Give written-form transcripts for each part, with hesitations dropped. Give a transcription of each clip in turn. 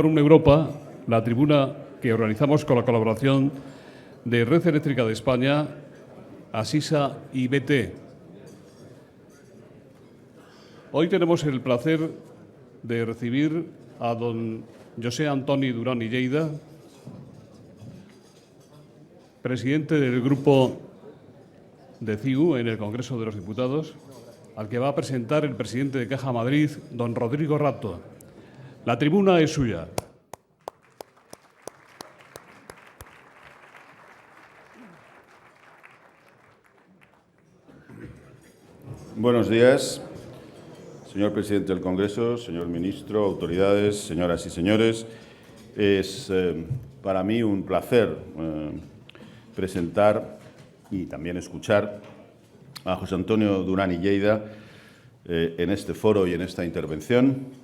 Forum Europa, la tribuna que organizamos con la colaboración de Red Eléctrica de España, Asisa y BT. Hoy tenemos el placer de recibir a don José Antoni Duran i Lleida, presidente del Grupo de CiU en el Congreso de los Diputados, al que va a presentar el presidente de Caja Madrid, don Rodrigo Rato. La tribuna es suya. Buenos días, señor presidente del Congreso, señor ministro, autoridades, señoras y señores. Es para mí un placer presentar y también escuchar a José Antonio Duran i Lleida en este foro y en esta intervención.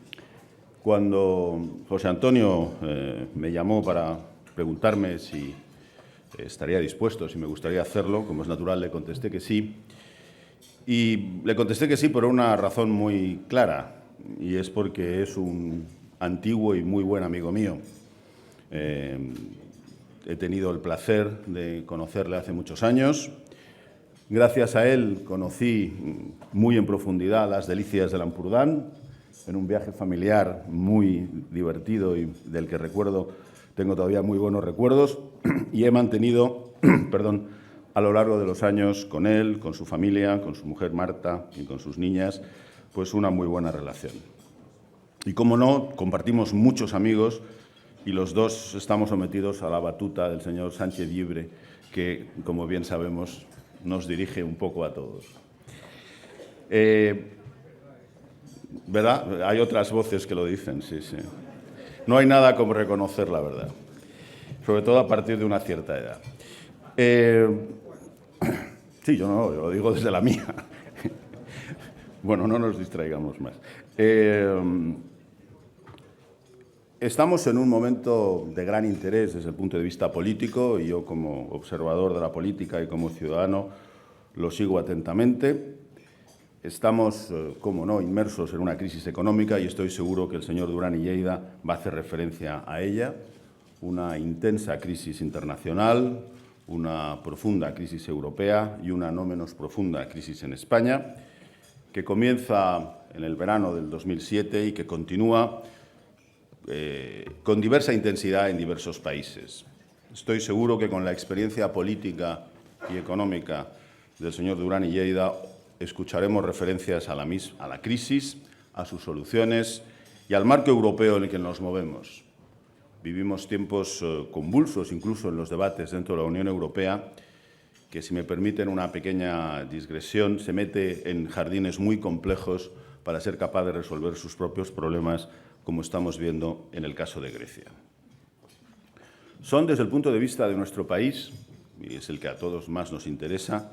Cuando José Antonio me llamó para preguntarme si estaría dispuesto, si me gustaría hacerlo, como es natural, le contesté que sí. Y le contesté que sí por una razón muy clara, y es porque es un antiguo y muy buen amigo mío. He tenido el placer de conocerle hace muchos años. Gracias a él conocí muy en profundidad las delicias del Ampurdán, en un viaje familiar muy divertido y del que tengo todavía muy buenos recuerdos, y he mantenido, a lo largo de los años con él, con su familia, con su mujer Marta y con sus niñas, pues una muy buena relación. Y como no, compartimos muchos amigos y los dos estamos sometidos a la batuta del señor Sánchez Llibre, que, como bien sabemos, nos dirige un poco a todos. ¿Verdad? Hay otras voces que lo dicen, sí, sí. No hay nada como reconocer la verdad, sobre todo a partir de una cierta edad. Sí, yo lo digo desde la mía. Bueno, no nos distraigamos más. Estamos en un momento de gran interés desde el punto de vista político y yo, como observador de la política y como ciudadano, lo sigo atentamente. Estamos, como no, inmersos en una crisis económica y estoy seguro que el señor Duran i Lleida va a hacer referencia a ella. Una intensa crisis internacional, una profunda crisis europea y una no menos profunda crisis en España, que comienza en el verano del 2007 y que continúa con diversa intensidad en diversos países. Estoy seguro que con la experiencia política y económica del señor Duran i Lleida escucharemos referencias a la crisis, a sus soluciones y al marco europeo en el que nos movemos. Vivimos tiempos convulsos, incluso en los debates dentro de la Unión Europea, que, si me permiten una pequeña digresión, se mete en jardines muy complejos para ser capaz de resolver sus propios problemas, como estamos viendo en el caso de Grecia. Son, desde el punto de vista de nuestro país, y es el que a todos más nos interesa,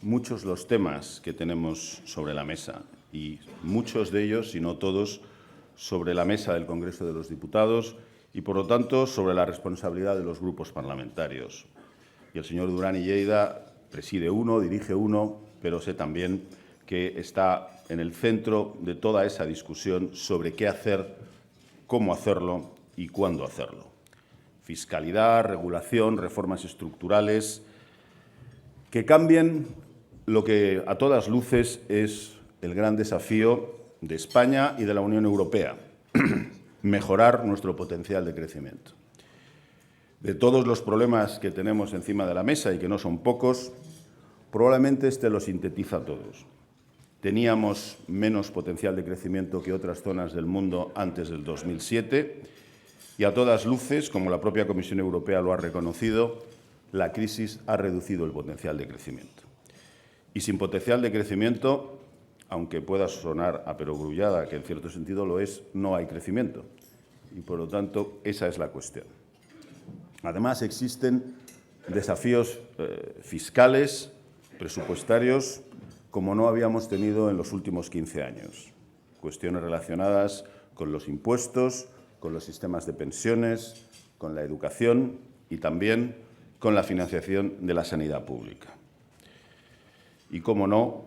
muchos los temas que tenemos sobre la mesa, y muchos de ellos, si no todos, sobre la mesa del Congreso de los Diputados y, por lo tanto, sobre la responsabilidad de los grupos parlamentarios. Y el señor Duran i Lleida preside uno, dirige uno, pero sé también que está en el centro de toda esa discusión sobre qué hacer, cómo hacerlo y cuándo hacerlo. Fiscalidad, regulación, reformas estructurales que cambien lo que a todas luces es el gran desafío de España y de la Unión Europea: mejorar nuestro potencial de crecimiento. De todos los problemas que tenemos encima de la mesa, y que no son pocos, probablemente este lo sintetiza a todos. Teníamos menos potencial de crecimiento que otras zonas del mundo antes del 2007 y, a todas luces, como la propia Comisión Europea lo ha reconocido, la crisis ha reducido el potencial de crecimiento. Y sin potencial de crecimiento, aunque pueda sonar a perogrullada, que en cierto sentido lo es, no hay crecimiento. Y, por lo tanto, esa es la cuestión. Además, existen desafíos fiscales, presupuestarios, como no habíamos tenido en los últimos 15 años. Cuestiones relacionadas con los impuestos, con los sistemas de pensiones, con la educación y también con la financiación de la sanidad pública. Y, como no,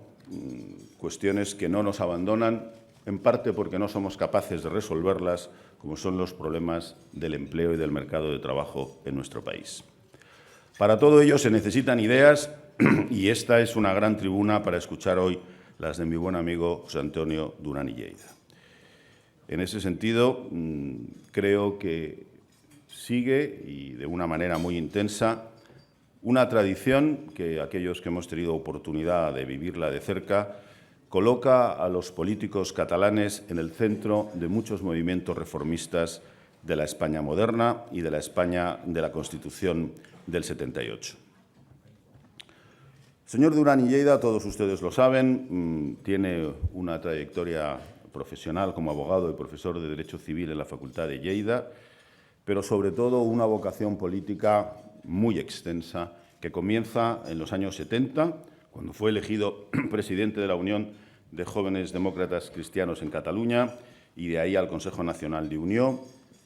cuestiones que no nos abandonan, en parte porque no somos capaces de resolverlas, como son los problemas del empleo y del mercado de trabajo en nuestro país. Para todo ello se necesitan ideas y esta es una gran tribuna para escuchar hoy las de mi buen amigo José Antonio Durán y Lleida. En ese sentido, creo que sigue, y de una manera muy intensa, una tradición que aquellos que hemos tenido oportunidad de vivirla de cerca coloca a los políticos catalanes en el centro de muchos movimientos reformistas de la España moderna y de la España de la Constitución del 78. Señor Durán y Lleida, todos ustedes lo saben, tiene una trayectoria profesional como abogado y profesor de Derecho Civil en la Facultad de Lleida, pero sobre todo una vocación política muy extensa que comienza en los años 70, cuando fue elegido presidente de la Unión de Jóvenes Demócratas Cristianos en Cataluña, y de ahí al Consejo Nacional de Unió,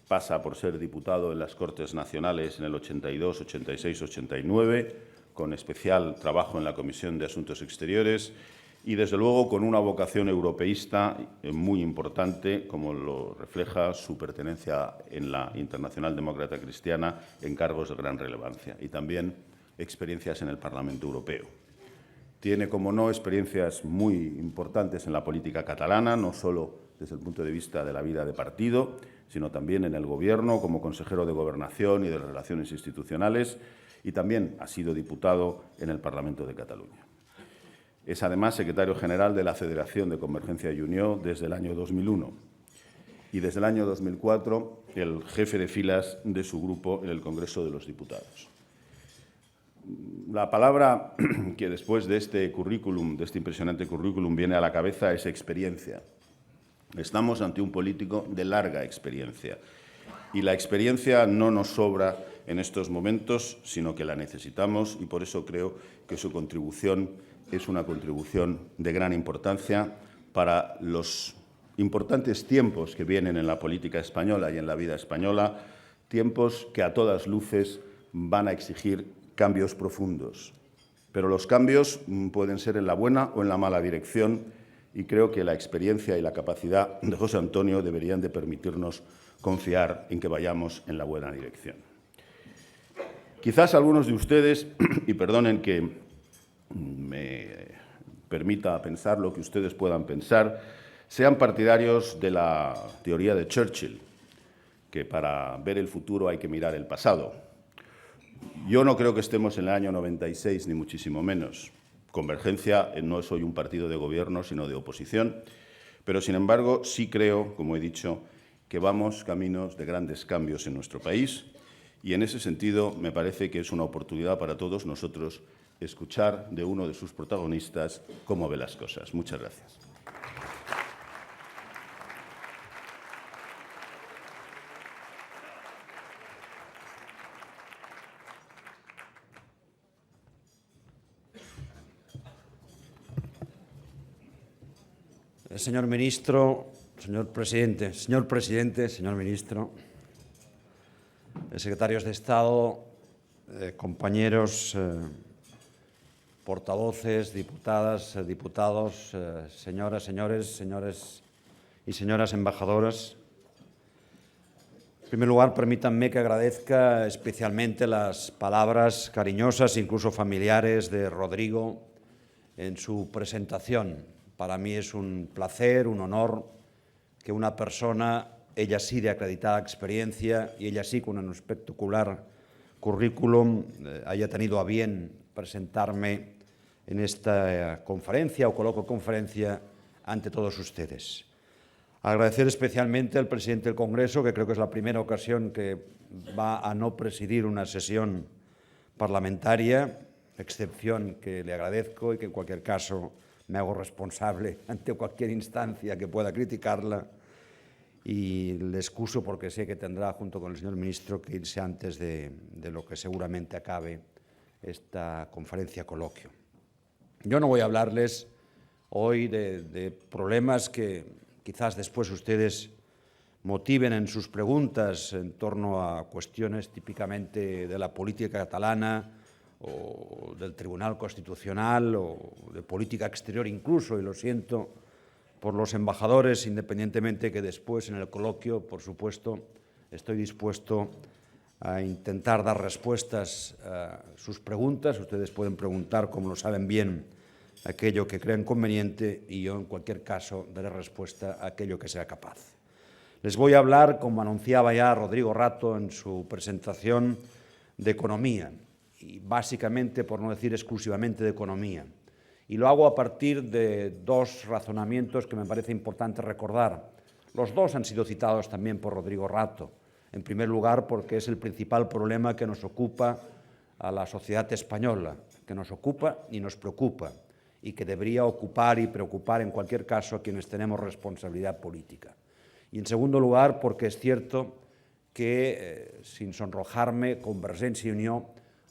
pasa por ser diputado en las Cortes Nacionales en el 82, 86, 89, con especial trabajo en la Comisión de Asuntos Exteriores y, desde luego, con una vocación europeísta muy importante, como lo refleja su pertenencia en la Internacional Demócrata Cristiana en cargos de gran relevancia, y también experiencias en el Parlamento Europeo. Tiene, como no, experiencias muy importantes en la política catalana, no solo desde el punto de vista de la vida de partido, sino también en el Gobierno, como consejero de Gobernación y de Relaciones Institucionales, y también ha sido diputado en el Parlamento de Cataluña. Es, además, secretario general de la Federación de Convergencia y Unió desde el año 2001 y, desde el año 2004, el jefe de filas de su grupo en el Congreso de los Diputados. La palabra que después de este currículum, de este impresionante currículum, viene a la cabeza es experiencia. Estamos ante un político de larga experiencia y la experiencia no nos sobra en estos momentos, sino que la necesitamos, y por eso creo que su contribución es una contribución de gran importancia para los importantes tiempos que vienen en la política española y en la vida española, tiempos que a todas luces van a exigir cambios profundos. Pero los cambios pueden ser en la buena o en la mala dirección, y creo que la experiencia y la capacidad de José Antonio deberían de permitirnos confiar en que vayamos en la buena dirección. Quizás algunos de ustedes, y perdonen que me permita pensar lo que ustedes puedan pensar, sean partidarios de la teoría de Churchill, que para ver el futuro hay que mirar el pasado. Yo no creo que estemos en el año 96, ni muchísimo menos. Convergencia no soy un partido de gobierno, sino de oposición, pero, sin embargo, sí creo, como he dicho, que vamos caminos de grandes cambios en nuestro país, y en ese sentido me parece que es una oportunidad para todos nosotros escuchar de uno de sus protagonistas cómo ve las cosas. Muchas gracias. Señor ministro, señor presidente, señor ministro, secretarios de Estado, compañeros, portavoces, diputadas, diputados, señoras, señores y señoras embajadoras. En primer lugar, permítanme que agradezca especialmente las palabras cariñosas, incluso familiares, de Rodrigo en su presentación. Para mí es un placer, un honor que una persona, ella sí de acreditada experiencia y ella sí con un espectacular currículum, haya tenido a bien presentarme en esta conferencia o coloquio conferencia ante todos ustedes. Agradecer especialmente al presidente del Congreso, que creo que es la primera ocasión que va a no presidir una sesión parlamentaria, excepción que le agradezco y que en cualquier caso me hago responsable ante cualquier instancia que pueda criticarla, y le excuso porque sé que tendrá, junto con el señor ministro, que irse antes de lo que seguramente acabe esta conferencia coloquio. Yo no voy a hablarles hoy de problemas que quizás después ustedes motiven en sus preguntas en torno a cuestiones típicamente de la política catalana o del Tribunal Constitucional o de política exterior incluso, y lo siento por los embajadores, independientemente que después en el coloquio, por supuesto, estoy dispuesto a intentar dar respuestas a sus preguntas. Ustedes pueden preguntar, como lo saben bien, aquello que crean conveniente y yo, en cualquier caso, daré respuesta a aquello que sea capaz. Les voy a hablar, como anunciaba ya Rodrigo Rato en su presentación, de economía, y básicamente, por no decir exclusivamente, de economía. Y lo hago a partir de dos razonamientos que me parece importante recordar. Los dos han sido citados también por Rodrigo Rato. En primer lugar, porque es el principal problema que nos ocupa a la sociedad española, que nos ocupa y nos preocupa, y que debería ocupar y preocupar, en cualquier caso, a quienes tenemos responsabilidad política. Y en segundo lugar, porque es cierto que, sin sonrojarme, Convergencia y Unió,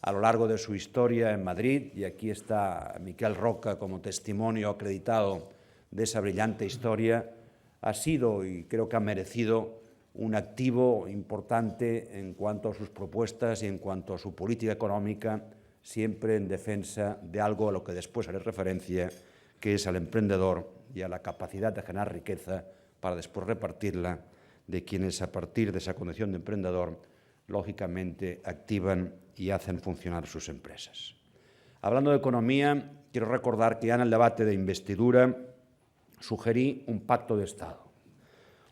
a lo largo de su historia en Madrid, y aquí está Miquel Roca como testimonio acreditado de esa brillante historia, ha sido y creo que ha merecido un activo importante en cuanto a sus propuestas y en cuanto a su política económica, siempre en defensa de algo a lo que después haré referencia, que es al emprendedor y a la capacidad de generar riqueza para después repartirla de quienes, a partir de esa condición de emprendedor, lógicamente activan y hacen funcionar sus empresas. Hablando de economía, quiero recordar que ya en el debate de investidura sugerí un pacto de Estado.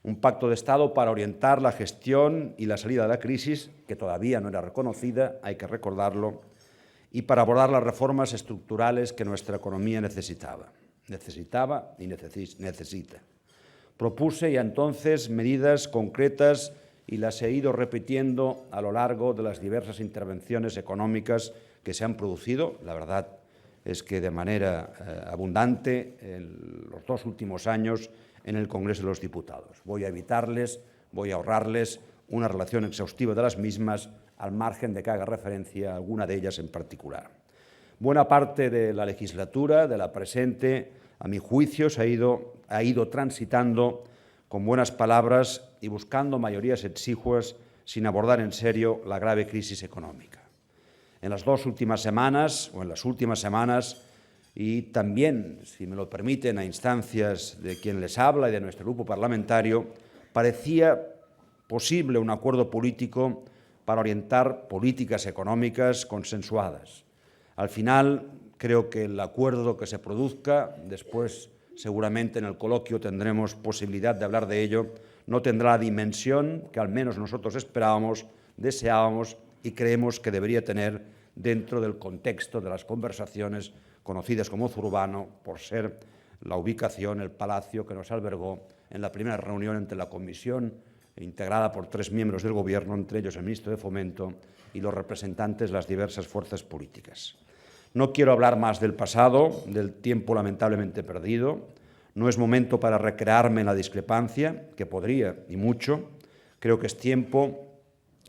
Un pacto de Estado para orientar la gestión y la salida de la crisis, que todavía no era reconocida, hay que recordarlo, y para abordar las reformas estructurales que nuestra economía necesitaba y necesita. Propuse ya entonces medidas concretas y las he ido repitiendo a lo largo de las diversas intervenciones económicas que se han producido, la verdad es que de manera abundante, en los 2 últimos años en el Congreso de los Diputados. Voy a ahorrarles una relación exhaustiva de las mismas, al margen de que haga referencia a alguna de ellas en particular. Buena parte de la legislatura, de la presente, a mi juicio, ha ido transitando con buenas palabras y buscando mayorías exiguas sin abordar en serio la grave crisis económica. En las 2 últimas semanas, o en las últimas semanas, y también, si me lo permiten, a instancias de quien les habla y de nuestro grupo parlamentario, parecía posible un acuerdo político para orientar políticas económicas consensuadas. Al final, creo que el acuerdo que se produzca, después seguramente en el coloquio tendremos posibilidad de hablar de ello, no tendrá la dimensión que al menos nosotros esperábamos, deseábamos y creemos que debería tener dentro del contexto de las conversaciones conocidas como Zurbano, por ser la ubicación, el palacio que nos albergó en la primera reunión entre la comisión, integrada por 3 miembros del Gobierno, entre ellos el ministro de Fomento y los representantes de las diversas fuerzas políticas. No quiero hablar más del pasado, del tiempo lamentablemente perdido. No es momento para recrearme en la discrepancia, que podría y mucho. Creo que es tiempo,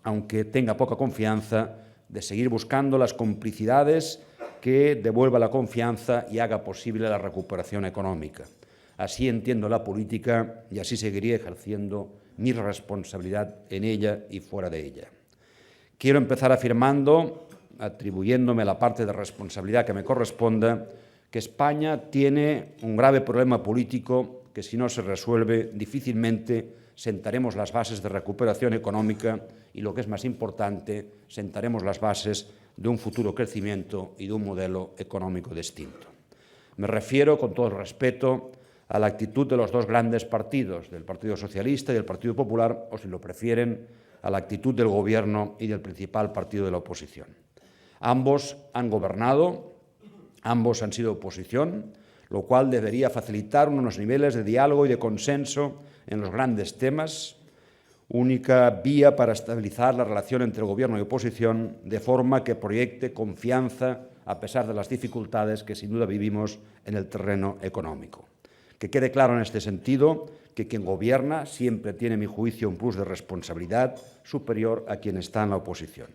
aunque tenga poca confianza, de seguir buscando las complicidades que devuelva la confianza y haga posible la recuperación económica. Así entiendo la política y así seguiré ejerciendo mi responsabilidad en ella y fuera de ella. Quiero empezar afirmando, atribuyéndome la parte de responsabilidad que me corresponda, que España tiene un grave problema político que, si no se resuelve, difícilmente sentaremos las bases de recuperación económica y, lo que es más importante, sentaremos las bases de un futuro crecimiento y de un modelo económico distinto. Me refiero, con todo el respeto, a la actitud de los 2 grandes partidos, del Partido Socialista y del Partido Popular, o si lo prefieren, a la actitud del Gobierno y del principal partido de la oposición. Ambos han gobernado, ambos han sido oposición, lo cual debería facilitar unos niveles de diálogo y de consenso en los grandes temas, única vía para estabilizar la relación entre Gobierno y oposición, de forma que proyecte confianza a pesar de las dificultades que sin duda vivimos en el terreno económico. Que quede claro en este sentido que quien gobierna siempre tiene, a mi juicio, un plus de responsabilidad superior a quien está en la oposición.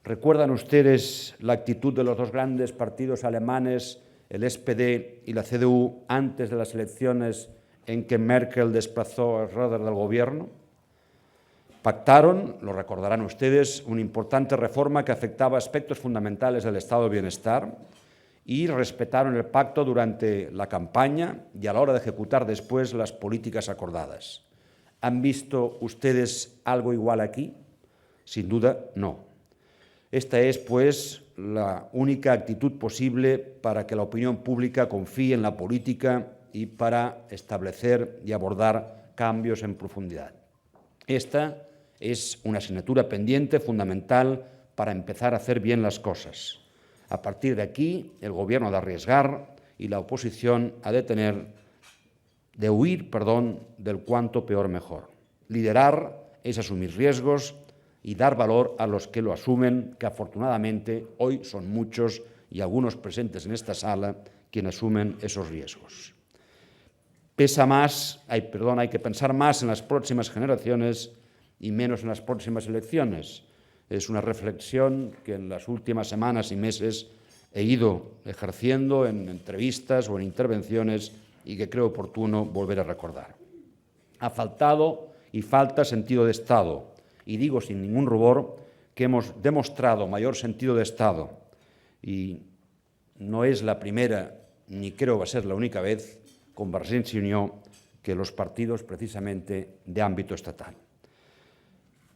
¿Recuerdan ustedes la actitud de los 2 grandes partidos alemanes, el SPD y la CDU, antes de las elecciones en que Merkel desplazó a Schröder del Gobierno? Pactaron, lo recordarán ustedes, una importante reforma que afectaba aspectos fundamentales del estado de bienestar y respetaron el pacto durante la campaña y a la hora de ejecutar después las políticas acordadas. ¿Han visto ustedes algo igual aquí? Sin duda, no. Esta es, pues, la única actitud posible para que la opinión pública confíe en la política y para establecer y abordar cambios en profundidad. Esta es una asignatura pendiente fundamental para empezar a hacer bien las cosas. A partir de aquí, el Gobierno ha de arriesgar y la oposición ha de huir del cuanto peor mejor. Liderar es asumir riesgos y dar valor a los que lo asumen, que afortunadamente hoy son muchos y algunos presentes en esta sala quienes asumen esos riesgos. Hay que pensar más en las próximas generaciones y menos en las próximas elecciones. Es una reflexión que en las últimas semanas y meses he ido ejerciendo en entrevistas o en intervenciones y que creo oportuno volver a recordar. Ha faltado y falta sentido de Estado, y digo sin ningún rubor que hemos demostrado mayor sentido de Estado, y no es la primera, ni creo va a ser la única vez, Convergència i Unió, que los partidos precisamente de ámbito estatal.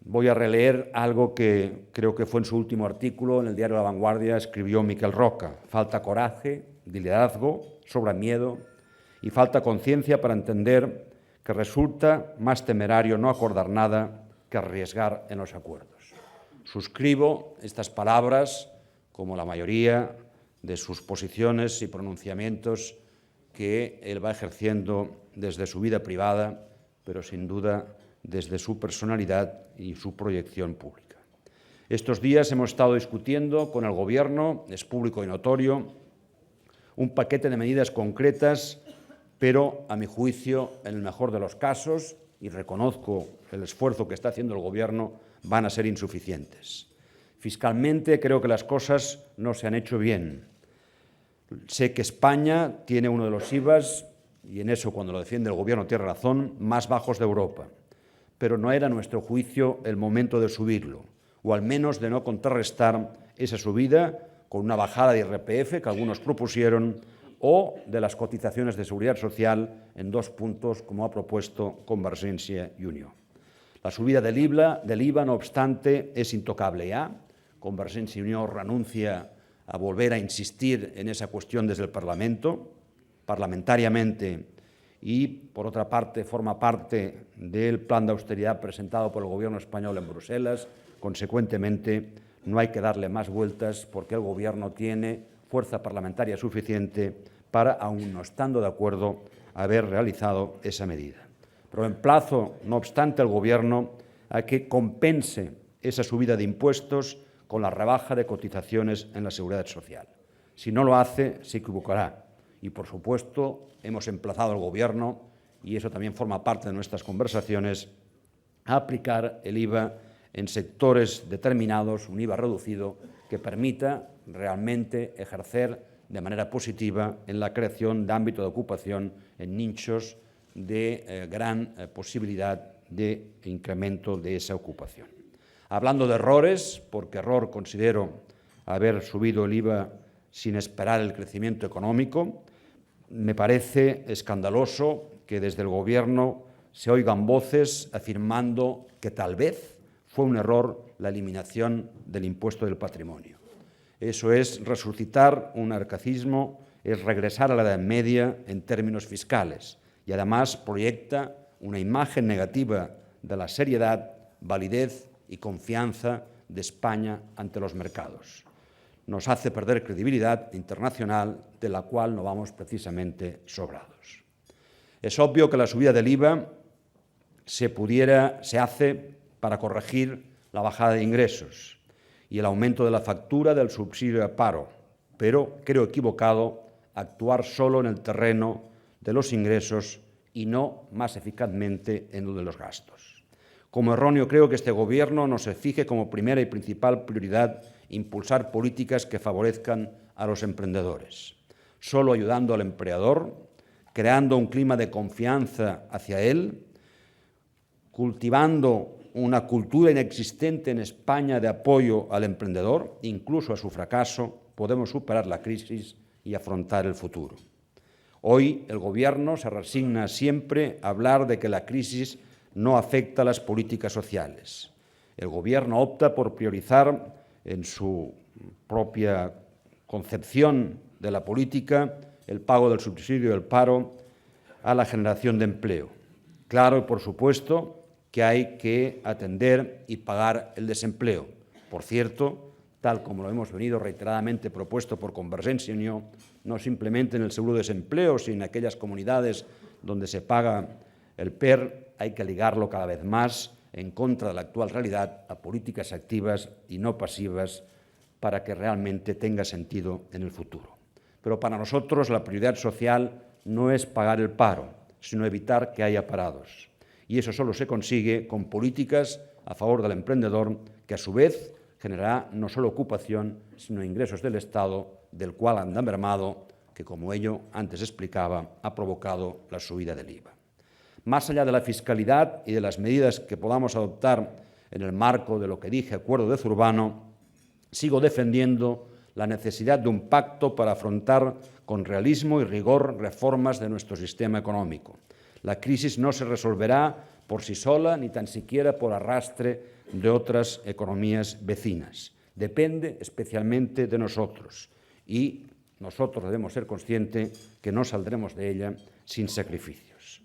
Voy a releer algo que creo que fue en su último artículo en el diario La Vanguardia, escribió Miquel Roca. Falta coraje, liderazgo, sobra miedo y falta conciencia para entender que resulta más temerario no acordar nada que arriesgar en los acuerdos. Suscribo estas palabras, como la mayoría de sus posiciones y pronunciamientos que él va ejerciendo desde su vida privada, pero sin duda desde su personalidad y su proyección pública. Estos días hemos estado discutiendo con el Gobierno, es público y notorio, un paquete de medidas concretas, pero, a mi juicio, en el mejor de los casos, y reconozco el esfuerzo que está haciendo el Gobierno, van a ser insuficientes. Fiscalmente creo que las cosas no se han hecho bien. Sé que España tiene uno de los IVAs, y en eso cuando lo defiende el Gobierno tiene razón, más bajos de Europa. Pero no era, a nuestro juicio, el momento de subirlo, o al menos de no contrarrestar esa subida con una bajada de IRPF que algunos propusieron o de las cotizaciones de seguridad social en 2 puntos, como ha propuesto Convergència i Unió. La subida del IVA, no obstante, es intocable ya. Convergència i Unió renuncia a volver a insistir en esa cuestión desde el Parlamento, parlamentariamente, y, por otra parte, forma parte del plan de austeridad presentado por el Gobierno español en Bruselas. Consecuentemente, no hay que darle más vueltas porque el Gobierno tiene fuerza parlamentaria suficiente para, aun no estando de acuerdo, haber realizado esa medida. Pero emplazo, no obstante, al Gobierno a que compense esa subida de impuestos con la rebaja de cotizaciones en la Seguridad Social. Si no lo hace, se equivocará. Y, por supuesto, hemos emplazado al Gobierno, y eso también forma parte de nuestras conversaciones, a aplicar el IVA en sectores determinados, un IVA reducido que permita realmente ejercer de manera positiva en la creación de ámbito de ocupación en nichos de gran posibilidad de incremento de esa ocupación. Hablando de errores, porque error considero haber subido el IVA sin esperar el crecimiento económico, me parece escandaloso que desde el Gobierno se oigan voces afirmando que tal vez fue un error la eliminación del impuesto del patrimonio. Eso es resucitar un arcaísmo, es regresar a la Edad Media en términos fiscales y además proyecta una imagen negativa de la seriedad, validez y confianza de España ante los mercados. Nos hace perder credibilidad internacional de la cual no vamos precisamente sobrados. Es obvio que la subida del IVA se hace para corregir la bajada de ingresos y el aumento de la factura del subsidio de paro, pero creo equivocado actuar solo en el terreno de los ingresos y no más eficazmente en lo de los gastos. Como erróneo creo que este Gobierno no se fije como primera y principal prioridad impulsar políticas que favorezcan a los emprendedores. Solo ayudando al empleador, creando un clima de confianza hacia él, cultivando una cultura inexistente en España de apoyo al emprendedor, incluso a su fracaso, podemos superar la crisis y afrontar el futuro. Hoy el Gobierno se resigna siempre a hablar de que la crisis no afecta a las políticas sociales. El Gobierno opta por priorizar en su propia concepción de la política el pago del subsidio del paro a la generación de empleo. Claro, y por supuesto, que hay que atender y pagar el desempleo. Por cierto, tal como lo hemos venido reiteradamente propuesto por Convergencia y Unió, no simplemente en el seguro de desempleo, sino en aquellas comunidades donde se paga el PER, hay que ligarlo cada vez más en contra de la actual realidad a políticas activas y no pasivas para que realmente tenga sentido en el futuro. Pero para nosotros la prioridad social no es pagar el paro, sino evitar que haya parados. Y eso solo se consigue con políticas a favor del emprendedor, que a su vez generará no solo ocupación, sino ingresos del Estado, del cual anda mermado, que como ello antes explicaba, ha provocado la subida del IVA. Más allá de la fiscalidad y de las medidas que podamos adoptar en el marco de lo que dije, acuerdo de Zurbano, sigo defendiendo la necesidad de un pacto para afrontar con realismo y rigor reformas de nuestro sistema económico. La crisis no se resolverá por sí sola, ni tan siquiera por arrastre de otras economías vecinas. Depende especialmente de nosotros y nosotros debemos ser conscientes que no saldremos de ella sin sacrificios.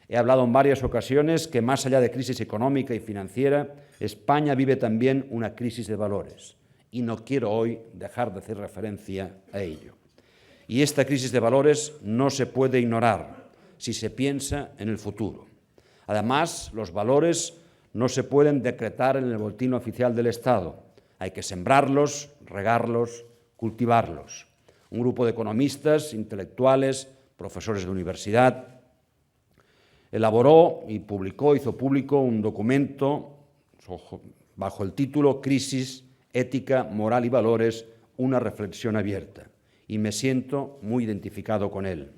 He hablado en varias ocasiones que más allá de crisis económica y financiera, España vive también una crisis de valores y no quiero hoy dejar de hacer referencia a ello. Y esta crisis de valores no se puede ignorar si se piensa en el futuro. Además, los valores no se pueden decretar en el boletín oficial del Estado. Hay que sembrarlos, regarlos, cultivarlos. Un grupo de economistas, intelectuales, profesores de universidad, elaboró y hizo público un documento bajo el título Crisis, ética, moral y valores, una reflexión abierta. Y me siento muy identificado con él.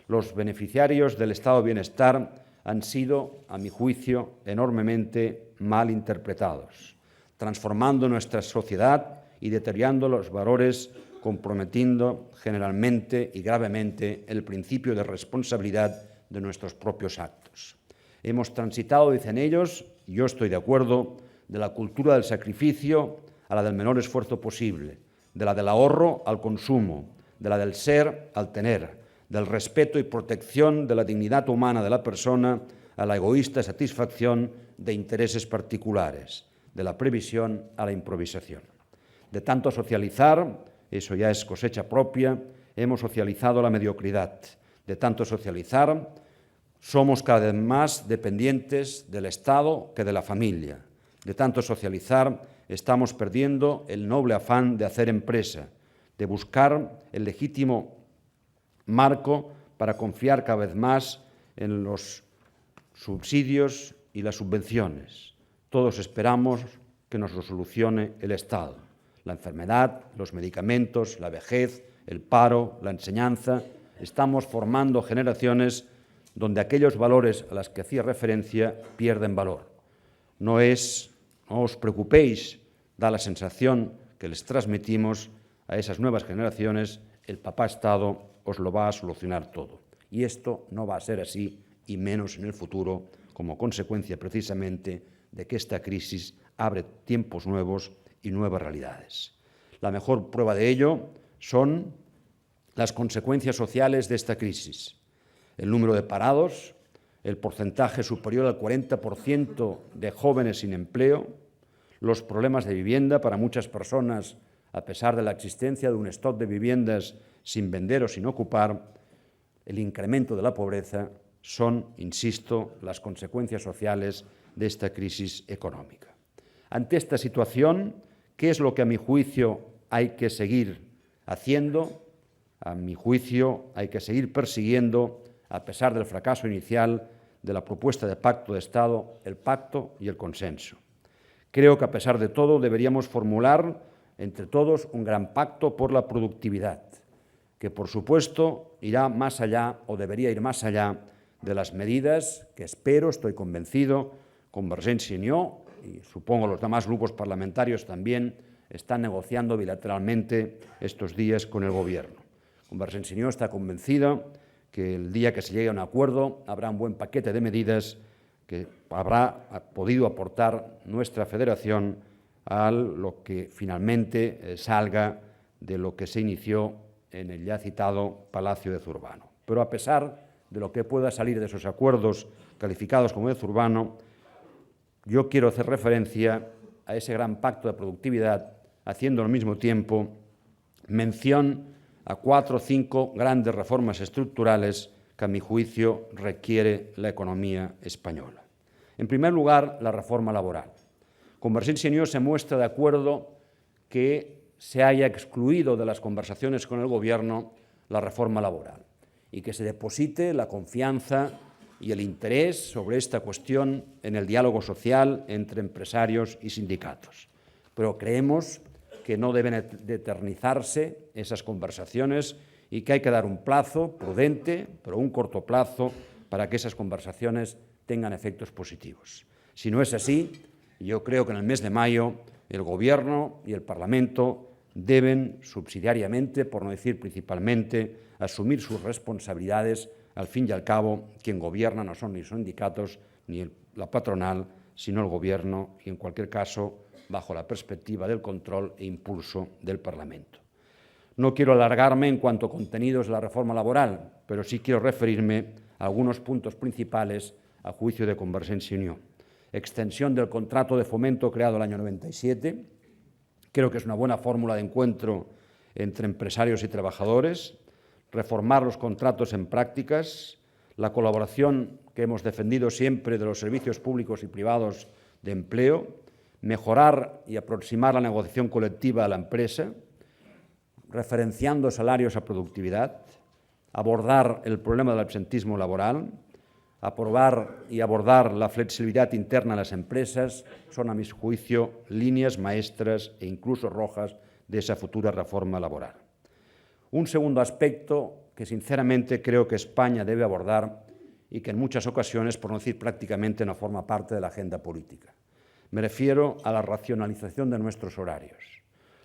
Los beneficiarios del estado de bienestar han sido, a mi juicio, enormemente mal interpretados, transformando nuestra sociedad y deteriorando los valores, comprometiendo generalmente y gravemente el principio de responsabilidad de nuestros propios actos. Hemos transitado, dicen ellos, y yo estoy de acuerdo, de la cultura del sacrificio a la del menor esfuerzo posible, de la del ahorro al consumo, de la del ser al tener, del respeto y protección de la dignidad humana de la persona a la egoísta satisfacción de intereses particulares, de la previsión a la improvisación. De tanto socializar, eso ya es cosecha propia, hemos socializado la mediocridad. De tanto socializar, somos cada vez más dependientes del Estado que de la familia. De tanto socializar, estamos perdiendo el noble afán de hacer empresa, de buscar el legítimo marco para confiar cada vez más en los subsidios y las subvenciones. Todos esperamos que nos lo solucione el Estado. La enfermedad, los medicamentos, la vejez, el paro, la enseñanza. Estamos formando generaciones donde aquellos valores a los que hacía referencia pierden valor. No os preocupéis, da la sensación que les transmitimos a esas nuevas generaciones, el papá Estado os lo va a solucionar todo. Y esto no va a ser así, y menos en el futuro, como consecuencia precisamente de que esta crisis abre tiempos nuevos y nuevas realidades. La mejor prueba de ello son las consecuencias sociales de esta crisis. El número de parados, el porcentaje superior al 40% de jóvenes sin empleo, los problemas de vivienda para muchas personas, a pesar de la existencia de un stock de viviendas sin vender o sin ocupar, el incremento de la pobreza son, insisto, las consecuencias sociales de esta crisis económica. Ante esta situación, ¿qué es lo que a mi juicio hay que seguir haciendo? A mi juicio hay que seguir persiguiendo, a pesar del fracaso inicial de la propuesta de pacto de Estado, el pacto y el consenso. Creo que a pesar de todo deberíamos formular entre todos un gran pacto por la productividad, que por supuesto irá más allá o debería ir más allá de las medidas que espero, estoy convencido, Convergencia y Unió, y supongo los demás grupos parlamentarios también, están negociando bilateralmente estos días con el Gobierno. Convergencia y Unió está convencida que el día que se llegue a un acuerdo habrá un buen paquete de medidas que habrá podido aportar nuestra federación a lo que finalmente salga de lo que se inició en el ya citado Palacio de Zurbano. Pero a pesar de lo que pueda salir de esos acuerdos calificados como de Zurbano, yo quiero hacer referencia a ese gran pacto de productividad, haciendo al mismo tiempo mención a 4 o 5 grandes reformas estructurales que, a mi juicio, requiere la economía española. En primer lugar, la reforma laboral. Convergencia y Unió se muestra de acuerdo que se haya excluido de las conversaciones con el Gobierno la reforma laboral y que se deposite la confianza y el interés sobre esta cuestión en el diálogo social entre empresarios y sindicatos. Pero creemos que no deben eternizarse esas conversaciones y que hay que dar un plazo prudente, pero un corto plazo, para que esas conversaciones tengan efectos positivos. Si no es así, yo creo que en el mes de mayo el Gobierno y el Parlamento deben subsidiariamente, por no decir principalmente, asumir sus responsabilidades. Al fin y al cabo, quien gobierna no son ni los sindicatos ni la patronal, sino el Gobierno y, en cualquier caso, bajo la perspectiva del control e impulso del Parlamento. No quiero alargarme en cuanto a contenidos de la reforma laboral, pero sí quiero referirme a algunos puntos principales a juicio de Convergencia y Unió. Extensión del contrato de fomento creado el año 97. Creo que es una buena fórmula de encuentro entre empresarios y trabajadores. Reformar los contratos en prácticas, la colaboración que hemos defendido siempre de los servicios públicos y privados de empleo, mejorar y aproximar la negociación colectiva a la empresa, referenciando salarios a productividad, abordar el problema del absentismo laboral, aprobar y abordar la flexibilidad interna en las empresas son, a mi juicio, líneas maestras e incluso rojas de esa futura reforma laboral. Un segundo aspecto que, sinceramente, creo que España debe abordar y que en muchas ocasiones, por no decir prácticamente, no forma parte de la agenda política. Me refiero a la racionalización de nuestros horarios.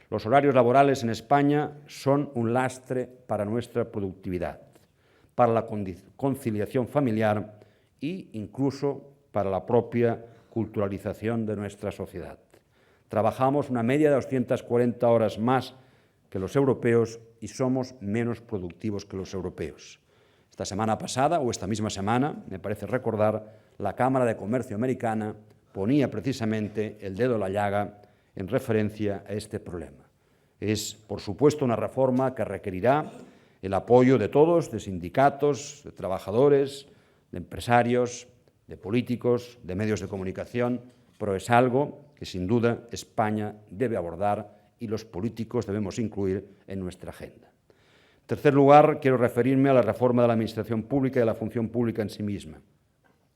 Los horarios laborales en España son un lastre para nuestra productividad, para la conciliación familiar e incluso para la propia culturalización de nuestra sociedad. Trabajamos una media de 240 horas más que los europeos y somos menos productivos que los europeos. Esta semana pasada, o esta misma semana, me parece recordar, la Cámara de Comercio americana ponía precisamente el dedo en la llaga en referencia a este problema. Es, por supuesto, una reforma que requerirá el apoyo de todos, de sindicatos, de trabajadores, de empresarios, de políticos, de medios de comunicación, pero es algo que, sin duda, España debe abordar y los políticos debemos incluir en nuestra agenda. En tercer lugar, quiero referirme a la reforma de la administración pública y de la función pública en sí misma.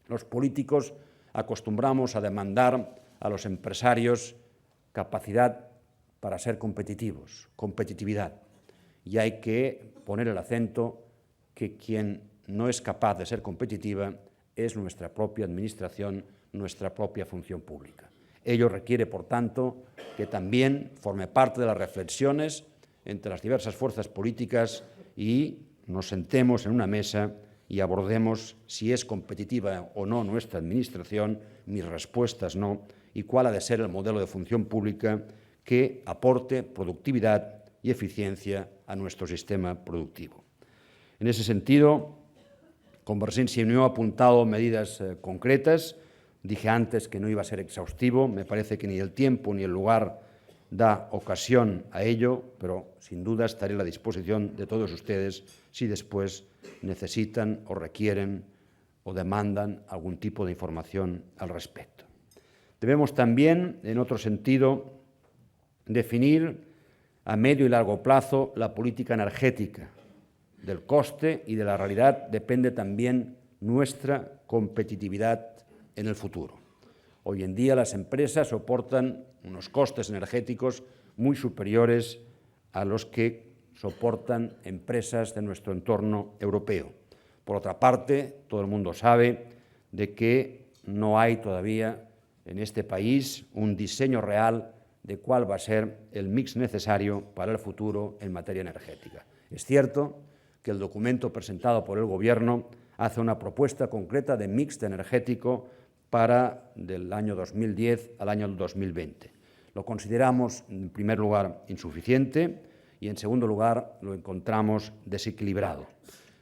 Los políticos acostumbramos a demandar a los empresarios capacidad para ser competitivos, competitividad, y hay que poner el acento que quien no es capaz de ser competitiva es nuestra propia administración, nuestra propia función pública. Ello requiere, por tanto, que también forme parte de las reflexiones entre las diversas fuerzas políticas y nos sentemos en una mesa y abordemos si es competitiva o no nuestra administración, mis respuestas no, y cuál ha de ser el modelo de función pública que aporte productividad y eficiencia a nuestro sistema productivo. En ese sentido, Convergencia y Unió ha apuntado medidas concretas. Dije antes que no iba a ser exhaustivo, me parece que ni el tiempo ni el lugar da ocasión a ello, pero sin duda estaré a la disposición de todos ustedes si después necesitan o requieren o demandan algún tipo de información al respecto. Debemos también, en otro sentido, definir a medio y largo plazo la política energética. Del coste y de la realidad depende también nuestra competitividad en el futuro. Hoy en día las empresas soportan unos costes energéticos muy superiores a los que soportan empresas de nuestro entorno europeo. Por otra parte, todo el mundo sabe de que no hay todavía en este país un diseño real de cuál va a ser el mix necesario para el futuro en materia energética. Es cierto que el documento presentado por el Gobierno hace una propuesta concreta de mix energético para del año 2010 al año 2020. Lo consideramos, en primer lugar, insuficiente y, en segundo lugar, lo encontramos desequilibrado.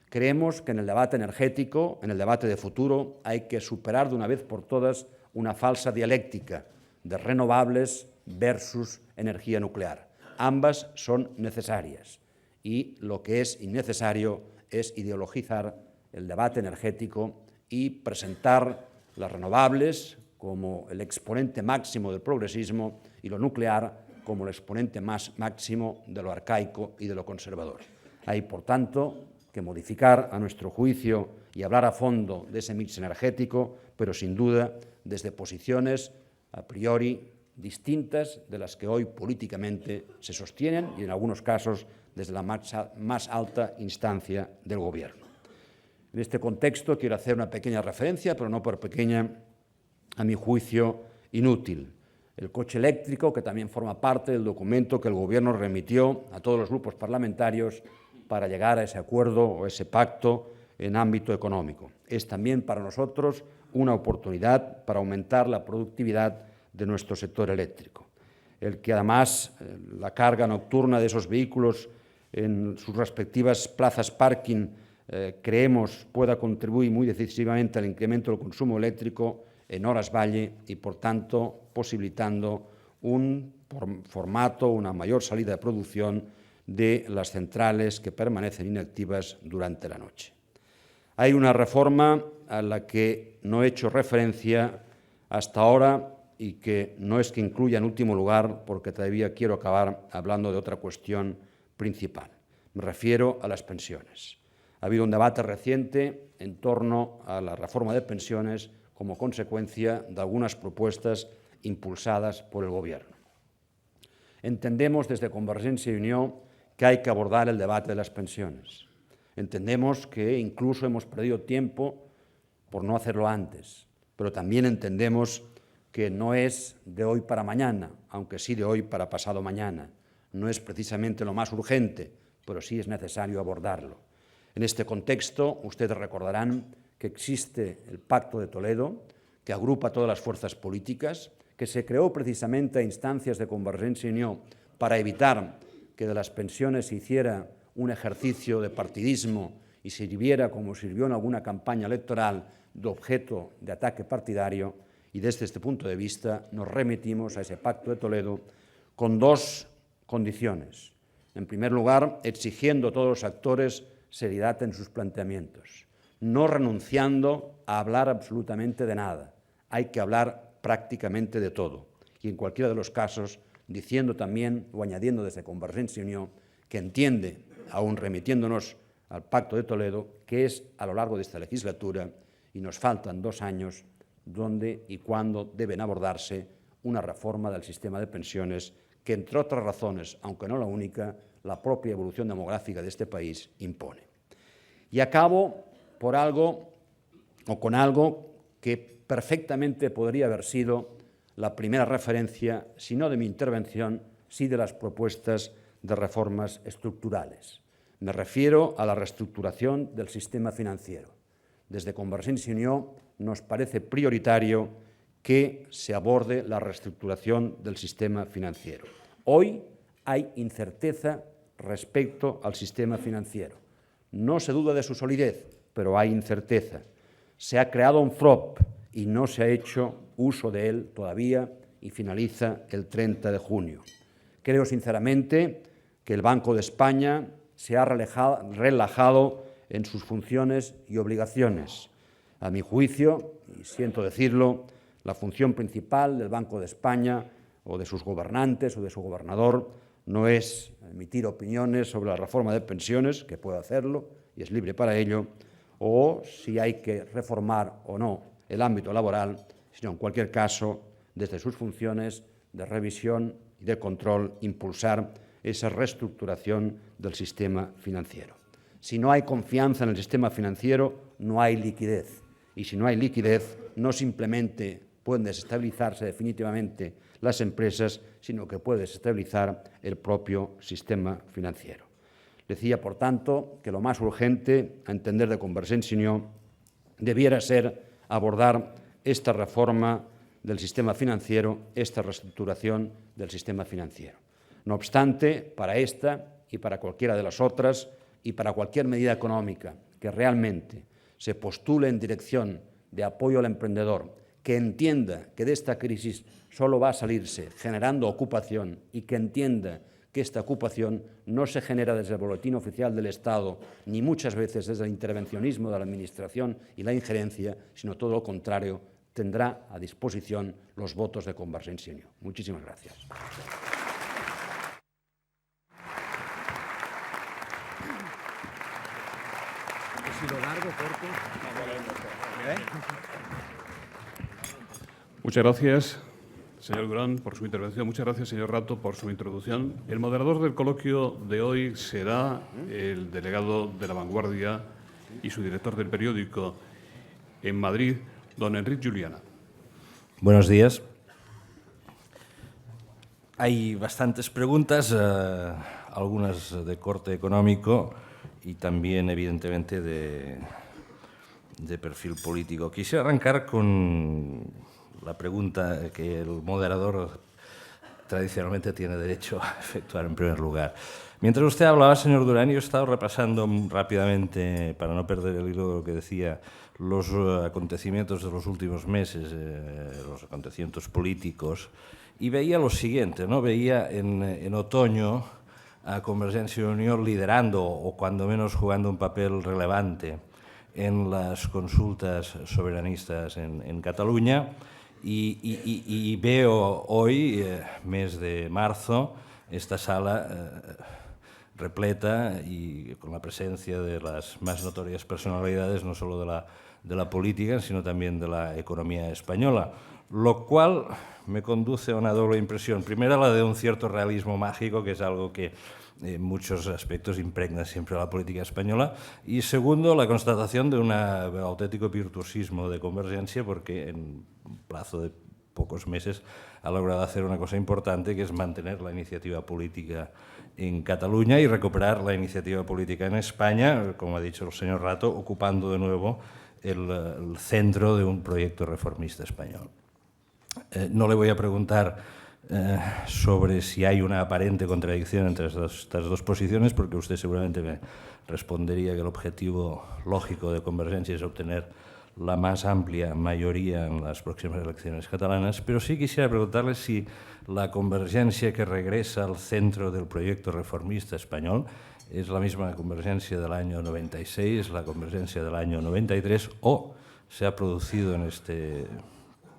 Creemos que en el debate energético, en el debate de futuro, hay que superar de una vez por todas una falsa dialéctica de renovables versus energía nuclear. Ambas son necesarias y lo que es innecesario es ideologizar el debate energético y presentar las renovables como el exponente máximo del progresismo y lo nuclear como el exponente máximo de lo arcaico y de lo conservador. Hay, por tanto, que modificar, a nuestro juicio, y hablar a fondo de ese mix energético, pero sin duda desde posiciones a priori distintas de las que hoy políticamente se sostienen y en algunos casos desde la más alta instancia del Gobierno. En este contexto quiero hacer una pequeña referencia, pero no por pequeña, a mi juicio, inútil. El coche eléctrico, que también forma parte del documento que el Gobierno remitió a todos los grupos parlamentarios para llegar a ese acuerdo o ese pacto en ámbito económico. Es también para nosotros una oportunidad para aumentar la productividad de nuestro sector eléctrico. El que además la carga nocturna de esos vehículos en sus respectivas plazas parking creemos pueda contribuir muy decisivamente al incremento del consumo eléctrico en horas valle y, por tanto, posibilitando un formato, una mayor salida de producción de las centrales que permanecen inactivas durante la noche. Hay una reforma a la que no he hecho referencia hasta ahora y que no es que incluya en último lugar porque todavía quiero acabar hablando de otra cuestión principal. Me refiero a las pensiones. Ha habido un debate reciente en torno a la reforma de pensiones como consecuencia de algunas propuestas impulsadas por el Gobierno. Entendemos desde Convergencia y Unió que hay que abordar el debate de las pensiones. Entendemos que incluso hemos perdido tiempo por no hacerlo antes, pero también entendemos que no es de hoy para mañana, aunque sí de hoy para pasado mañana. No es precisamente lo más urgente, pero sí es necesario abordarlo. En este contexto, ustedes recordarán que existe el Pacto de Toledo, que agrupa todas las fuerzas políticas, que se creó precisamente a instancias de Convergencia y Unió para evitar que de las pensiones se hiciera un ejercicio de partidismo y sirviera, como sirvió en alguna campaña electoral, de objeto de ataque partidario, y desde este punto de vista nos remitimos a ese Pacto de Toledo con dos condiciones. En primer lugar, exigiendo a todos los actores seriedad en sus planteamientos, no renunciando a hablar absolutamente de nada. Hay que hablar prácticamente de todo y, en cualquiera de los casos, diciendo también o añadiendo desde Convergencia y Unió que entiende, aún remitiéndonos al Pacto de Toledo, que es a lo largo de esta legislatura y nos faltan 2 años dónde y cuándo deben abordarse una reforma del sistema de pensiones que, entre otras razones, aunque no la única, la propia evolución demográfica de este país impone. Y acabo por algo o con algo que perfectamente podría haber sido la primera referencia, si no de mi intervención, sí de las propuestas de reformas estructurales. Me refiero a la reestructuración del sistema financiero. Desde Convergencia y Unió nos parece prioritario que se aborde la reestructuración del sistema financiero. Hoy hay incerteza respecto al sistema financiero. No se duda de su solidez, pero hay incerteza. Se ha creado un FROP y no se ha hecho uso de él todavía y finaliza el 30 de junio. Creo sinceramente que el Banco de España se ha relajado en sus funciones y obligaciones. A mi juicio, y siento decirlo, la función principal del Banco de España o de sus gobernantes o de su gobernador no es emitir opiniones sobre la reforma de pensiones, que puede hacerlo y es libre para ello, o si hay que reformar o no el ámbito laboral, sino en cualquier caso, desde sus funciones de revisión y de control, impulsar esa reestructuración del sistema financiero. Si no hay confianza en el sistema financiero, no hay liquidez. Y si no hay liquidez, no simplemente pueden desestabilizarse definitivamente las empresas, sino que puede desestabilizar el propio sistema financiero. Decía, por tanto, que lo más urgente, a entender de Convergencia y Unió, debiera ser abordar esta reforma del sistema financiero, esta reestructuración del sistema financiero. No obstante, para esta y para cualquiera de las otras y para cualquier medida económica que realmente se postule en dirección de apoyo al emprendedor, que entienda que de esta crisis solo va a salirse generando ocupación y que entienda que esta ocupación no se genera desde el boletín oficial del Estado, ni muchas veces desde el intervencionismo de la Administración y la injerencia, sino todo lo contrario, tendrá a disposición los votos de Convergencia y Unió. Muchísimas gracias. Muchas gracias, señor Durán, por su intervención. Muchas gracias, señor Rato, por su introducción. El moderador del coloquio de hoy será el delegado de La Vanguardia y su director del periódico en Madrid, don Enric Juliana. Buenos días. Hay bastantes preguntas, algunas de corte económico y también, evidentemente, de perfil político. Quisiera arrancar con la pregunta que el moderador tradicionalmente tiene derecho a efectuar en primer lugar. Mientras usted hablaba, señor Durán, yo he estado repasando rápidamente, para no perder el hilo de lo que decía, los acontecimientos de los últimos meses, los acontecimientos políticos, y veía lo siguiente, ¿no? Veía en otoño a Convergencia y Unió liderando, o cuando menos jugando un papel relevante en las consultas soberanistas en Cataluña, y veo hoy, mes de marzo, esta sala repleta y con la presencia de las más notorias personalidades, no solo de la política, sino también de la economía española, lo cual me conduce a una doble impresión. Primera, la de un cierto realismo mágico, que es algo que en muchos aspectos impregna siempre a la política española, y segundo, la constatación de un auténtico virtuosismo de Convergencia, porque en un plazo de pocos meses ha logrado hacer una cosa importante, que es mantener la iniciativa política en Cataluña y recuperar la iniciativa política en España, como ha dicho el señor Rato, ocupando de nuevo el centro de un proyecto reformista español. No le voy a preguntar sobre si hay una aparente contradicción entre estas dos posiciones, porque usted seguramente me respondería que el objetivo lógico de Convergencia es obtener la más amplia mayoría en las próximas elecciones catalanas, pero sí quisiera preguntarle si la Convergencia que regresa al centro del proyecto reformista español es la misma Convergencia del año 96, la Convergencia del año 93, o se ha producido en este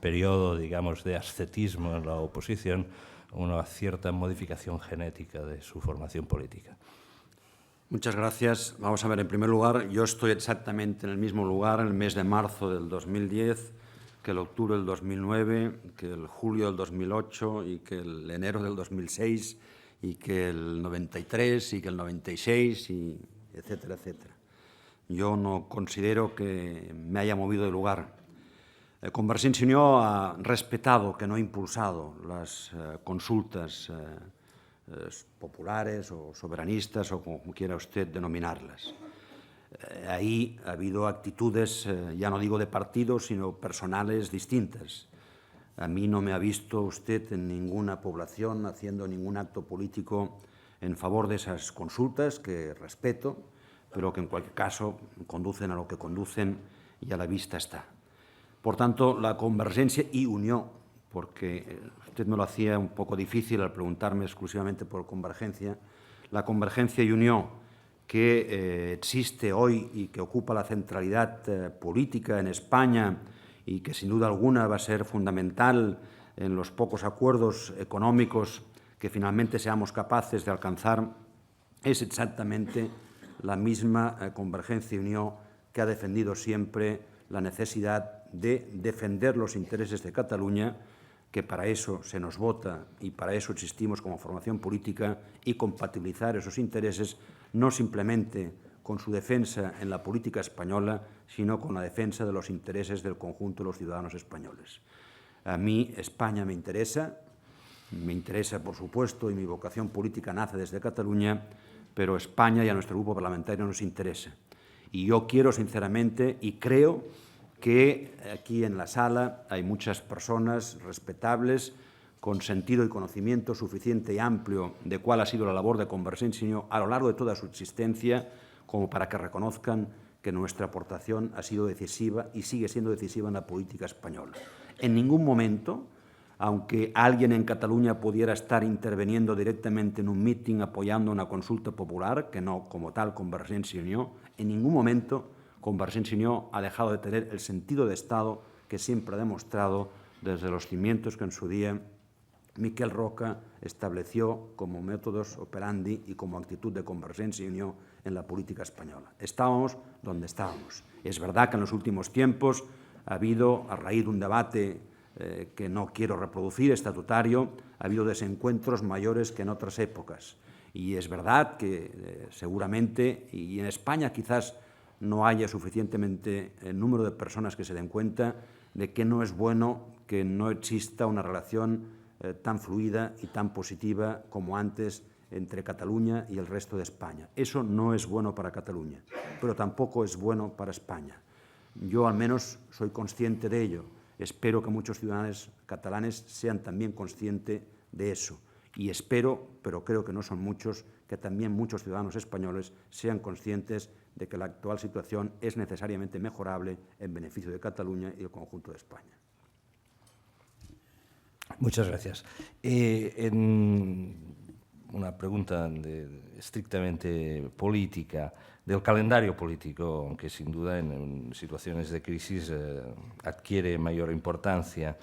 periodo, digamos, de ascetismo en la oposición, una cierta modificación genética de su formación política. Muchas gracias. Vamos a ver, en primer lugar, yo estoy exactamente en el mismo lugar en el mes de marzo del 2010, que el octubre del 2009, que el julio del 2008 y que el enero del 2006 y que el 93 y que el 96 y etcétera, etcétera. Yo no considero que me haya movido de lugar. Convergencia y Unió ha respetado, que no ha impulsado, las consultas populares o soberanistas o como quiera usted denominarlas. Ahí ha habido actitudes, ya no digo de partidos, sino personales distintas. A mí no me ha visto usted en ninguna población haciendo ningún acto político en favor de esas consultas, que respeto, pero que en cualquier caso conducen a lo que conducen y a la vista está. Por tanto, la Convergencia y Unió, porque usted me lo hacía un poco difícil al preguntarme exclusivamente por Convergencia, la Convergencia y Unió que existe hoy y que ocupa la centralidad política en España y que sin duda alguna va a ser fundamental en los pocos acuerdos económicos que finalmente seamos capaces de alcanzar, es exactamente la misma Convergencia y Unió que ha defendido siempre la necesidad de defender los intereses de Cataluña, que para eso se nos vota y para eso existimos como formación política, y compatibilizar esos intereses no simplemente con su defensa en la política española, sino con la defensa de los intereses del conjunto de los ciudadanos españoles. A mí España me interesa, por supuesto, y mi vocación política nace desde Cataluña, pero España y a nuestro grupo parlamentario nos interesa. Y yo quiero, sinceramente, y creo que aquí en la sala hay muchas personas respetables, con sentido y conocimiento suficiente y amplio de cuál ha sido la labor de Convergencia y Unió a lo largo de toda su existencia, como para que reconozcan que nuestra aportación ha sido decisiva y sigue siendo decisiva en la política española. En ningún momento, aunque alguien en Cataluña pudiera estar interviniendo directamente en un mitin apoyando una consulta popular, que no como tal Convergencia y Unió, en ningún momento Convergencia y Unió ha dejado de tener el sentido de Estado que siempre ha demostrado desde los cimientos que en su día Miquel Roca estableció como métodos operandi y como actitud de Convergencia y Unió en la política española. Estábamos donde estábamos. Es verdad que en los últimos tiempos ha habido, a raíz de un debate que no quiero reproducir, estatutario, ha habido desencuentros mayores que en otras épocas. Y es verdad que seguramente, y en España quizás no haya suficientemente el número de personas que se den cuenta de que no es bueno que no exista una relación tan fluida y tan positiva como antes entre Cataluña y el resto de España. Eso no es bueno para Cataluña, pero tampoco es bueno para España. Yo al menos soy consciente de ello. Espero que muchos ciudadanos catalanes sean también conscientes de eso. Y espero, pero creo que no son muchos, que también muchos ciudadanos españoles sean conscientes de que la actual situación es necesariamente mejorable en beneficio de Cataluña y del conjunto de España. Muchas gracias. En una pregunta estrictamente política, del calendario político, aunque sin duda en situaciones de crisis adquiere mayor importancia.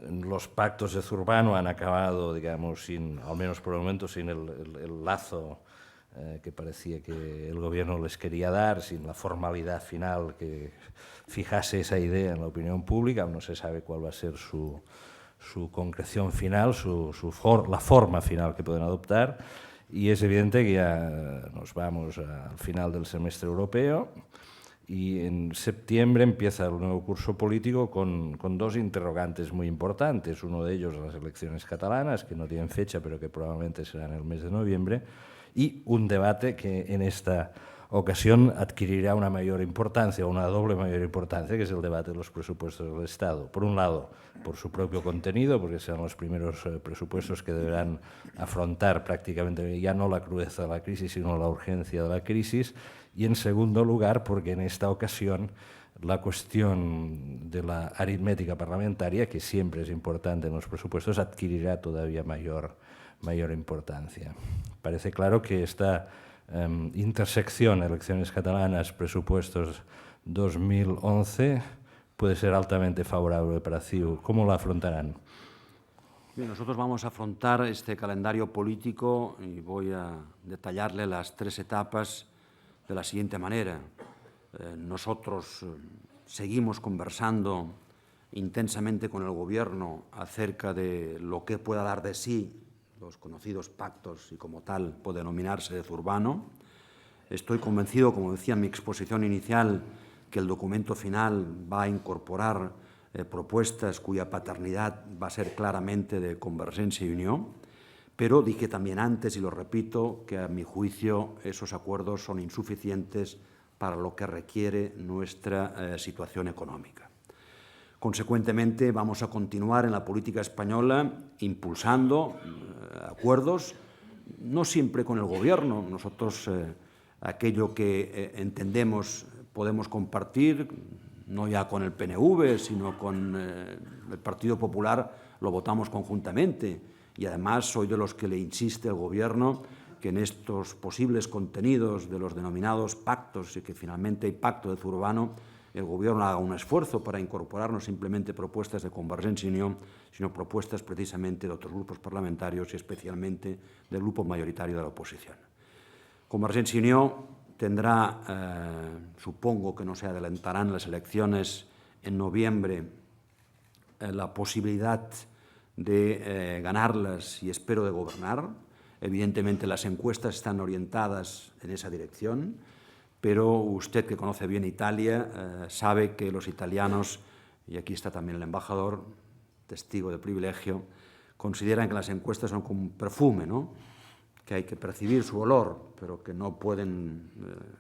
Los pactos de Zurbano han acabado, digamos, al menos por el momento, sin el lazo que parecía que el gobierno les quería dar, sin la formalidad final que fijase esa idea en la opinión pública. No se sabe cuál va a ser su concreción final, la forma final que pueden adoptar, y es evidente que ya nos vamos al final del semestre europeo y en septiembre empieza el nuevo curso político con dos interrogantes muy importantes. Uno de ellos las elecciones catalanas, que no tienen fecha pero que probablemente serán en el mes de noviembre, y un debate que en esta ocasión adquirirá una mayor importancia, una doble mayor importancia, que es el debate de los presupuestos del Estado. Por un lado, por su propio contenido, porque serán los primeros presupuestos que deberán afrontar prácticamente ya no la crudeza de la crisis, sino la urgencia de la crisis, y en segundo lugar, porque en esta ocasión la cuestión de la aritmética parlamentaria, que siempre es importante en los presupuestos, adquirirá todavía mayor importancia. Parece claro que esta intersección, elecciones catalanas, presupuestos 2011, puede ser altamente favorable para CiU. ¿Cómo la afrontarán? Bien, nosotros vamos a afrontar este calendario político y voy a detallarle las 3 etapas de la siguiente manera. Nosotros seguimos conversando intensamente con el Gobierno acerca de lo que pueda dar de sí los conocidos pactos y como tal puede denominarse de Zurbano. Estoy convencido, como decía en mi exposición inicial, que el documento final va a incorporar propuestas cuya paternidad va a ser claramente de Convergencia y Unió, pero dije también antes, y lo repito, que a mi juicio esos acuerdos son insuficientes para lo que requiere nuestra situación económica. Consecuentemente, vamos a continuar en la política española impulsando acuerdos, no siempre con el Gobierno. Nosotros aquello que entendemos podemos compartir, no ya con el PNV, sino con el Partido Popular, lo votamos conjuntamente. Y además soy de los que le insiste al Gobierno que en estos posibles contenidos de los denominados pactos, y que finalmente hay pacto de Zurbano, el Gobierno haga un esfuerzo para incorporar no simplemente propuestas de Convergencia y Unió, sino propuestas precisamente de otros grupos parlamentarios y especialmente del grupo mayoritario de la oposición. Convergencia y Unió tendrá, supongo que no se adelantarán las elecciones en noviembre, la posibilidad de ganarlas y espero de gobernar. Evidentemente las encuestas están orientadas en esa dirección, pero usted que conoce bien Italia sabe que los italianos, y aquí está también el embajador, testigo de privilegio, consideran que las encuestas son como un perfume, ¿no? Que hay que percibir su olor, pero que no pueden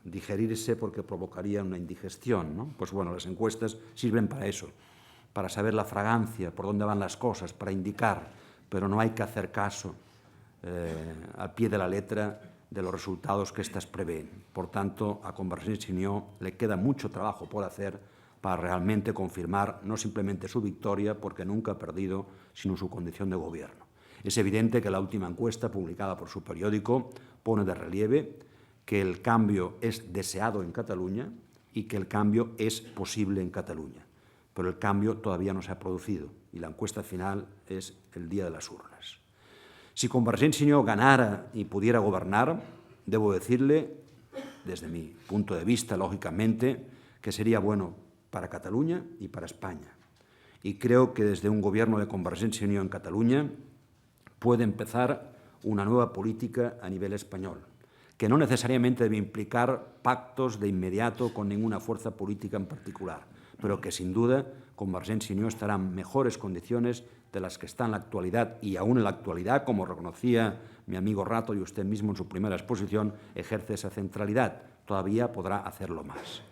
digerirse porque provocaría una indigestión, ¿no? Pues bueno, las encuestas sirven para eso, para saber la fragancia, por dónde van las cosas, para indicar, pero no hay que hacer caso al pie de la letra de los resultados que éstas prevén. Por tanto, a Convergencia y Unió le queda mucho trabajo por hacer para realmente confirmar no simplemente su victoria, porque nunca ha perdido, sino su condición de gobierno. Es evidente que la última encuesta publicada por su periódico pone de relieve que el cambio es deseado en Cataluña y que el cambio es posible en Cataluña. Pero el cambio todavía no se ha producido y la encuesta final es el día de las urnas. Si Convergencia y Unió ganara y pudiera gobernar, debo decirle, desde mi punto de vista, lógicamente, que sería bueno para Cataluña y para España. Y creo que desde un gobierno de Convergencia y Unió en Cataluña puede empezar una nueva política a nivel español, que no necesariamente debe implicar pactos de inmediato con ninguna fuerza política en particular, pero que sin duda Convergencia y Unió estará en mejores condiciones de las que está en la actualidad, y aún en la actualidad, como reconocía mi amigo Rato y usted mismo en su primera exposición, ejerce esa centralidad. Todavía podrá hacerlo más.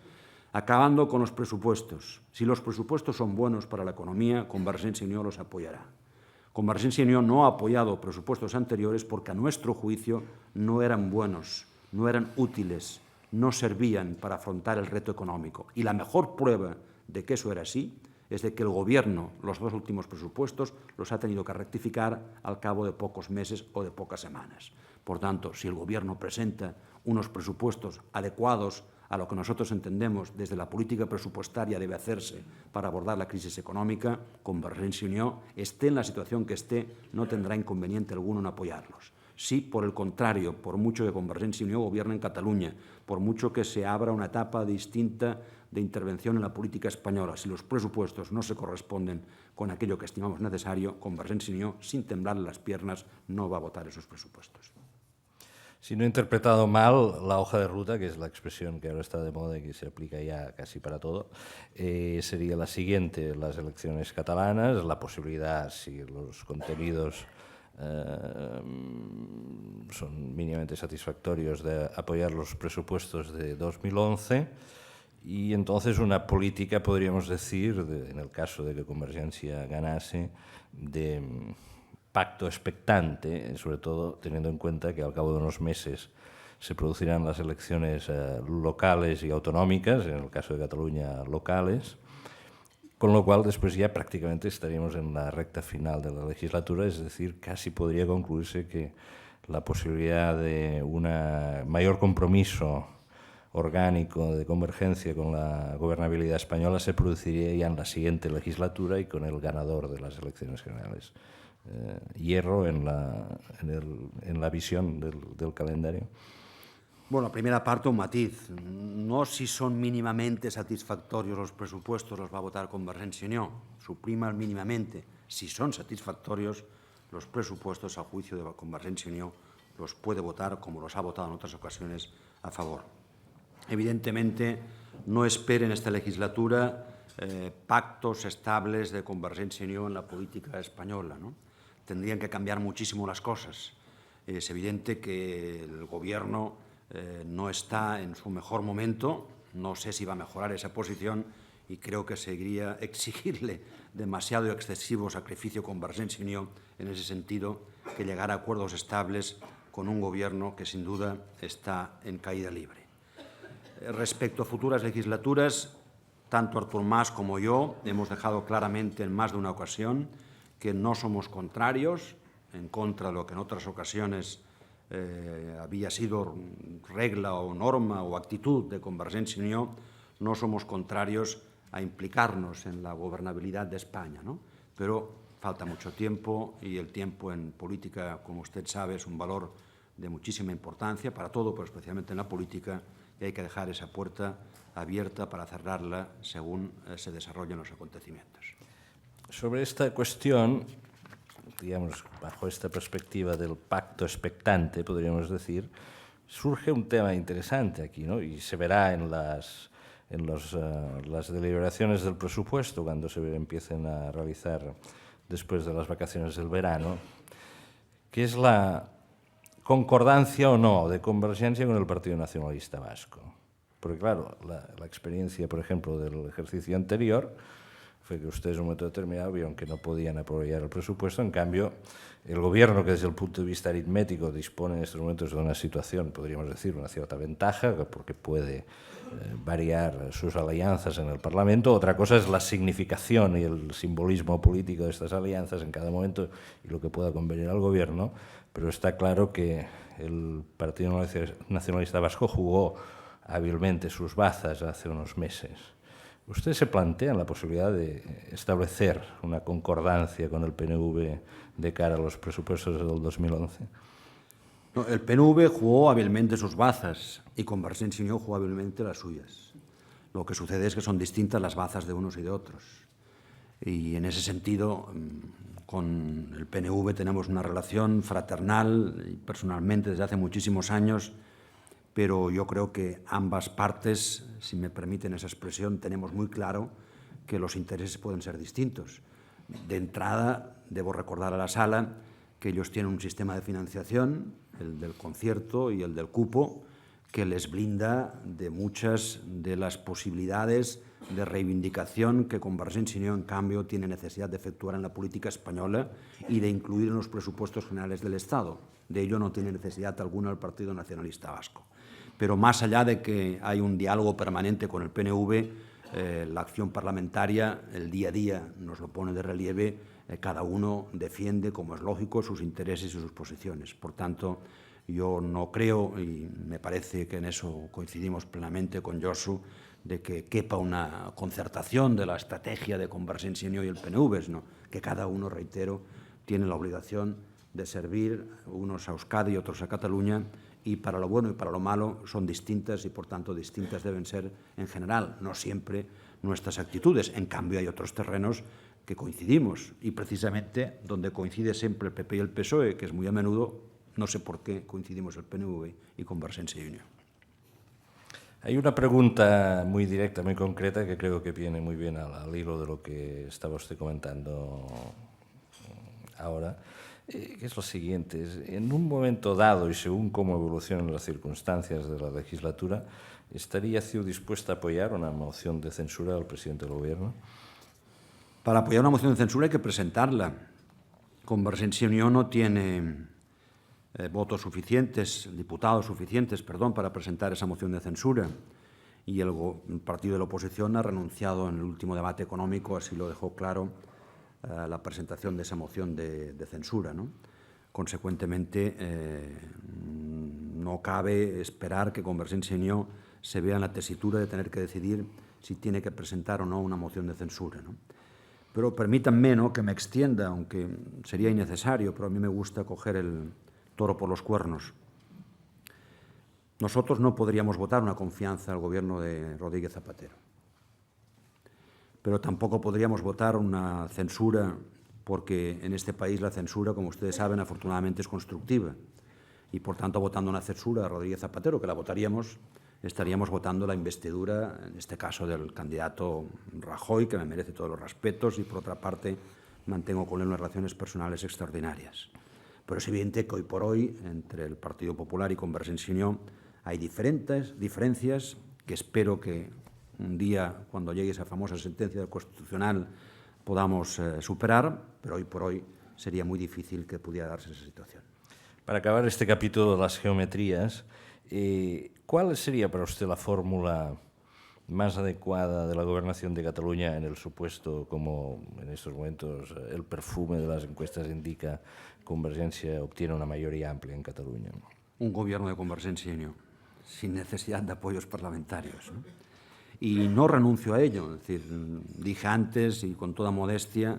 Acabando con los presupuestos. Si los presupuestos son buenos para la economía, Convergencia y Unió los apoyará. Convergencia y Unió no ha apoyado presupuestos anteriores porque a nuestro juicio no eran buenos, no eran útiles, no servían para afrontar el reto económico. Y la mejor prueba de que eso era así es de que el Gobierno, los dos últimos presupuestos, los ha tenido que rectificar al cabo de pocos meses o de pocas semanas. Por tanto, si el Gobierno presenta unos presupuestos adecuados a lo que nosotros entendemos desde la política presupuestaria debe hacerse para abordar la crisis económica, Convergencia y Unió, esté en la situación que esté, no tendrá inconveniente alguno en apoyarlos. Si, por el contrario, por mucho que Convergencia y Unió gobierne en Cataluña, por mucho que se abra una etapa distinta de intervención en la política española, si los presupuestos no se corresponden con aquello que estimamos necesario, Convergencia y Unió, sin temblarle las piernas, no va a votar esos presupuestos. Si no he interpretado mal, la hoja de ruta, que es la expresión que ahora está de moda y que se aplica ya casi para todo, sería la siguiente: las elecciones catalanas, la posibilidad, si los contenidos son mínimamente satisfactorios, de apoyar los presupuestos de 2011 y entonces una política, podríamos decir, en el caso de que Convergencia ganase, de pacto expectante, sobre todo teniendo en cuenta que al cabo de unos meses se producirán las elecciones locales y autonómicas, en el caso de Cataluña locales, con lo cual después ya prácticamente estaríamos en la recta final de la legislatura, es decir, casi podría concluirse que la posibilidad de un mayor compromiso orgánico de convergencia con la gobernabilidad española se produciría ya en la siguiente legislatura y con el ganador de las elecciones generales. Hierro en la visión del calendario. Bueno, la primera parte, un matiz. No si son mínimamente satisfactorios los presupuestos los va a votar Convergencia y Unió. Suprima mínimamente. Si son satisfactorios los presupuestos, a juicio de Convergencia y Unió, los puede votar, como los ha votado en otras ocasiones, a favor. Evidentemente, no esperen esta legislatura pactos estables de Convergencia y Unió en la política española, ¿no? Tendrían que cambiar muchísimo las cosas. Es evidente que el Gobierno no está en su mejor momento, no sé si va a mejorar esa posición y creo que seguiría exigirle demasiado y excesivo sacrificio a Convergencia y Unió en ese sentido, que llegar a acuerdos estables con un Gobierno que sin duda está en caída libre. Respecto a futuras legislaturas, tanto Artur Mas como yo hemos dejado claramente en más de una ocasión que no somos contrarios, en contra de lo que en otras ocasiones había sido regla o norma o actitud de Convergencia y Unió, no somos contrarios a implicarnos en la gobernabilidad de España, ¿no? Pero falta mucho tiempo y el tiempo en política, como usted sabe, es un valor de muchísima importancia para todo, pero especialmente en la política, y hay que dejar esa puerta abierta para cerrarla según se desarrollen los acontecimientos. Sobre esta cuestión, digamos, bajo esta perspectiva del pacto expectante, podríamos decir, surge un tema interesante aquí, ¿no? Y se verá en las deliberaciones del presupuesto, cuando se empiecen a realizar después de las vacaciones del verano, que es la concordancia o no de Convergencia con el Partido Nacionalista Vasco. Porque, claro, la experiencia, por ejemplo, del ejercicio anterior fue que ustedes en un momento determinado vieron que no podían apoyar el presupuesto. En cambio, el gobierno, que desde el punto de vista aritmético dispone en estos momentos de una situación, podríamos decir, una cierta ventaja, porque puede variar sus alianzas en el Parlamento. Otra cosa es la significación y el simbolismo político de estas alianzas en cada momento y lo que pueda convenir al gobierno, pero está claro que el Partido Nacionalista Vasco jugó hábilmente sus bazas hace unos meses. ¿Ustedes se plantean la posibilidad de establecer una concordancia con el PNV de cara a los presupuestos del 2011? No, el PNV jugó hábilmente sus bazas y Convergencia y Unió jugó hábilmente las suyas. Lo que sucede es que son distintas las bazas de unos y de otros. Y en ese sentido, con el PNV tenemos una relación fraternal y personalmente desde hace muchísimos años, pero yo creo que ambas partes, si me permiten esa expresión, tenemos muy claro que los intereses pueden ser distintos. De entrada, debo recordar a la sala que ellos tienen un sistema de financiación, el del concierto y el del cupo, que les blinda de muchas de las posibilidades de reivindicación que Convergencia y Unió, en cambio, tiene necesidad de efectuar en la política española y de incluir en los presupuestos generales del Estado. De ello no tiene necesidad alguna el Partido Nacionalista Vasco. Pero más allá de que hay un diálogo permanente con el PNV, la acción parlamentaria, el día a día nos lo pone de relieve, cada uno defiende, como es lógico, sus intereses y sus posiciones. Por tanto, yo no creo, y me parece que en eso coincidimos plenamente con Josu, de que quepa una concertación de la estrategia de Convergencia y Unió y el PNV, ¿no? Que cada uno, reitero, tiene la obligación de servir, unos a Euskadi y otros a Cataluña, y para lo bueno y para lo malo son distintas y, por tanto, distintas deben ser en general, no siempre nuestras actitudes. En cambio, hay otros terrenos que coincidimos y, precisamente, donde coincide siempre el PP y el PSOE, que es muy a menudo, no sé por qué coincidimos el PNV y Convergencia y Unió. Hay una pregunta muy directa, muy concreta, que creo que viene muy bien al hilo de lo que estaba usted comentando ahora, que es lo siguiente. En un momento dado y según cómo evolucionen las circunstancias de la legislatura, ¿estaría CiU dispuesta a apoyar una moción de censura al presidente del Gobierno? Para apoyar una moción de censura hay que presentarla. Convergencia y Unió no tiene votos suficientes, diputados suficientes, para presentar esa moción de censura. Y el partido de la oposición ha renunciado en el último debate económico, así lo dejó claro, la presentación de esa moción de censura, ¿no? Consecuentemente, no cabe esperar que Convergencia y Unió se vea en la tesitura de tener que decidir si tiene que presentar o no una moción de censura, ¿no? Pero permítanme, ¿no?, que me extienda, aunque sería innecesario, pero a mí me gusta coger el toro por los cuernos. Nosotros no podríamos votar una confianza al gobierno de Rodríguez Zapatero, pero tampoco podríamos votar una censura, porque en este país la censura, como ustedes saben, afortunadamente es constructiva. Y, por tanto, votando una censura a Rodríguez Zapatero, que la votaríamos, estaríamos votando la investidura, en este caso del candidato Rajoy, que me merece todos los respetos, y, por otra parte, mantengo con él unas relaciones personales extraordinarias. Pero es evidente que hoy por hoy, entre el Partido Popular y Convergencia y Unió, hay diferencias que espero que un día, cuando llegue esa famosa sentencia del Constitucional, podamos superar, pero hoy por hoy sería muy difícil que pudiera darse esa situación. Para acabar este capítulo de las geometrías, ¿cuál sería para usted la fórmula más adecuada de la gobernación de Cataluña en el supuesto, como en estos momentos el perfume de las encuestas indica, Convergencia obtiene una mayoría amplia en Cataluña? Un gobierno de Convergencia y Unió, sin necesidad de apoyos parlamentarios, ¿no? Y no renuncio a ello. Es decir, dije antes y con toda modestia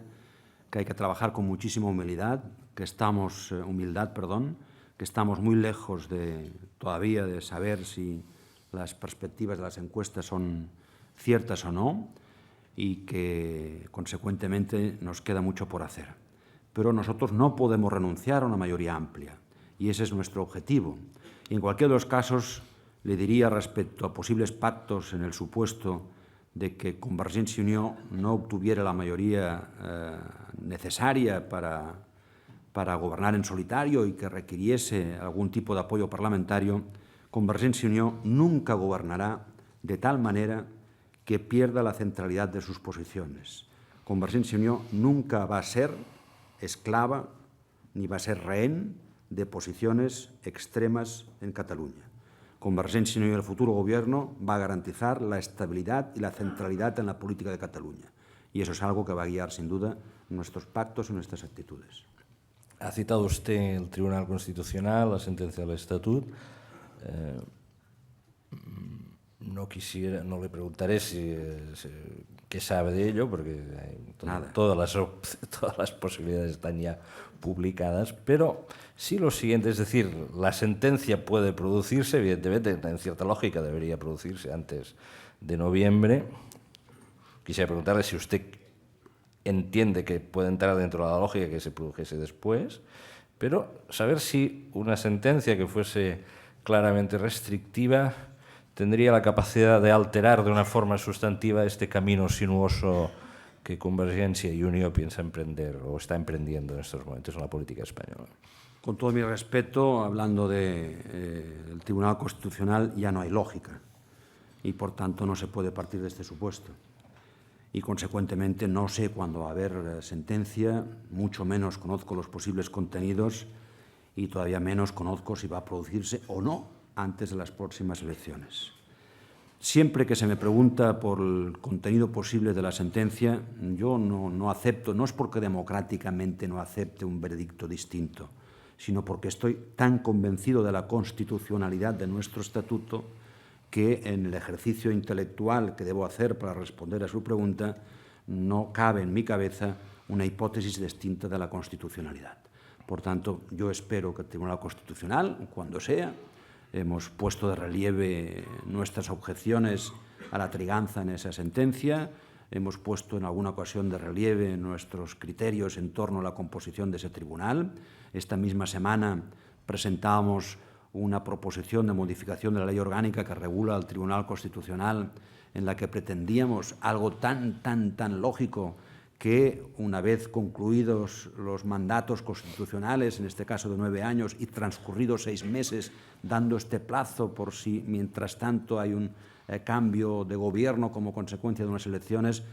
que hay que trabajar con muchísima humildad, que estamos muy lejos todavía de saber si las perspectivas de las encuestas son ciertas o no, y que, consecuentemente, nos queda mucho por hacer. Pero nosotros no podemos renunciar a una mayoría amplia, y ese es nuestro objetivo. Y en cualquiera de los casos, le diría respecto a posibles pactos en el supuesto de que Convergència i Unió no obtuviera la mayoría necesaria para gobernar en solitario y que requiriese algún tipo de apoyo parlamentario, Convergència i Unió nunca gobernará de tal manera que pierda la centralidad de sus posiciones. Convergència i Unió nunca va a ser esclava ni va a ser rehén de posiciones extremas en Cataluña. Convergència i Unió y el futuro gobierno va a garantizar la estabilidad y la centralidad en la política de Cataluña. Y eso es algo que va a guiar, sin duda, nuestros pactos y nuestras actitudes. Ha citado usted el Tribunal Constitucional, la sentencia del Estatut. No le preguntaré qué sabe de ello, porque todas las posibilidades están ya publicadas, pero sí lo siguiente, es decir, la sentencia puede producirse, evidentemente, en cierta lógica debería producirse antes de noviembre. Quisiera preguntarle si usted entiende que puede entrar dentro de la lógica que se produjese después, pero saber si una sentencia que fuese claramente restrictiva tendría la capacidad de alterar de una forma sustantiva este camino sinuoso que Convergencia y Unió piensa emprender o está emprendiendo en estos momentos en la política española. Con todo mi respeto, hablando del Tribunal Constitucional, ya no hay lógica y, por tanto, no se puede partir de este supuesto. Y, consecuentemente, no sé cuándo va a haber sentencia, mucho menos conozco los posibles contenidos y todavía menos conozco si va a producirse o no antes de las próximas elecciones. Siempre que se me pregunta por el contenido posible de la sentencia, yo no acepto, no es porque democráticamente no acepte un veredicto distinto, sino porque estoy tan convencido de la constitucionalidad de nuestro estatuto que en el ejercicio intelectual que debo hacer para responder a su pregunta no cabe en mi cabeza una hipótesis distinta de la constitucionalidad. Por tanto, yo espero que el Tribunal Constitucional, cuando sea, hemos puesto de relieve nuestras objeciones a la triganza en esa sentencia, hemos puesto en alguna ocasión de relieve nuestros criterios en torno a la composición de ese tribunal. Esta misma semana presentábamos una proposición de modificación de la ley orgánica que regula el Tribunal Constitucional, en la que pretendíamos algo tan lógico que, una vez concluidos los mandatos constitucionales, en este caso de 9 años, y transcurridos 6 meses, dando este plazo por si, mientras tanto, hay un cambio de gobierno como consecuencia de unas elecciones,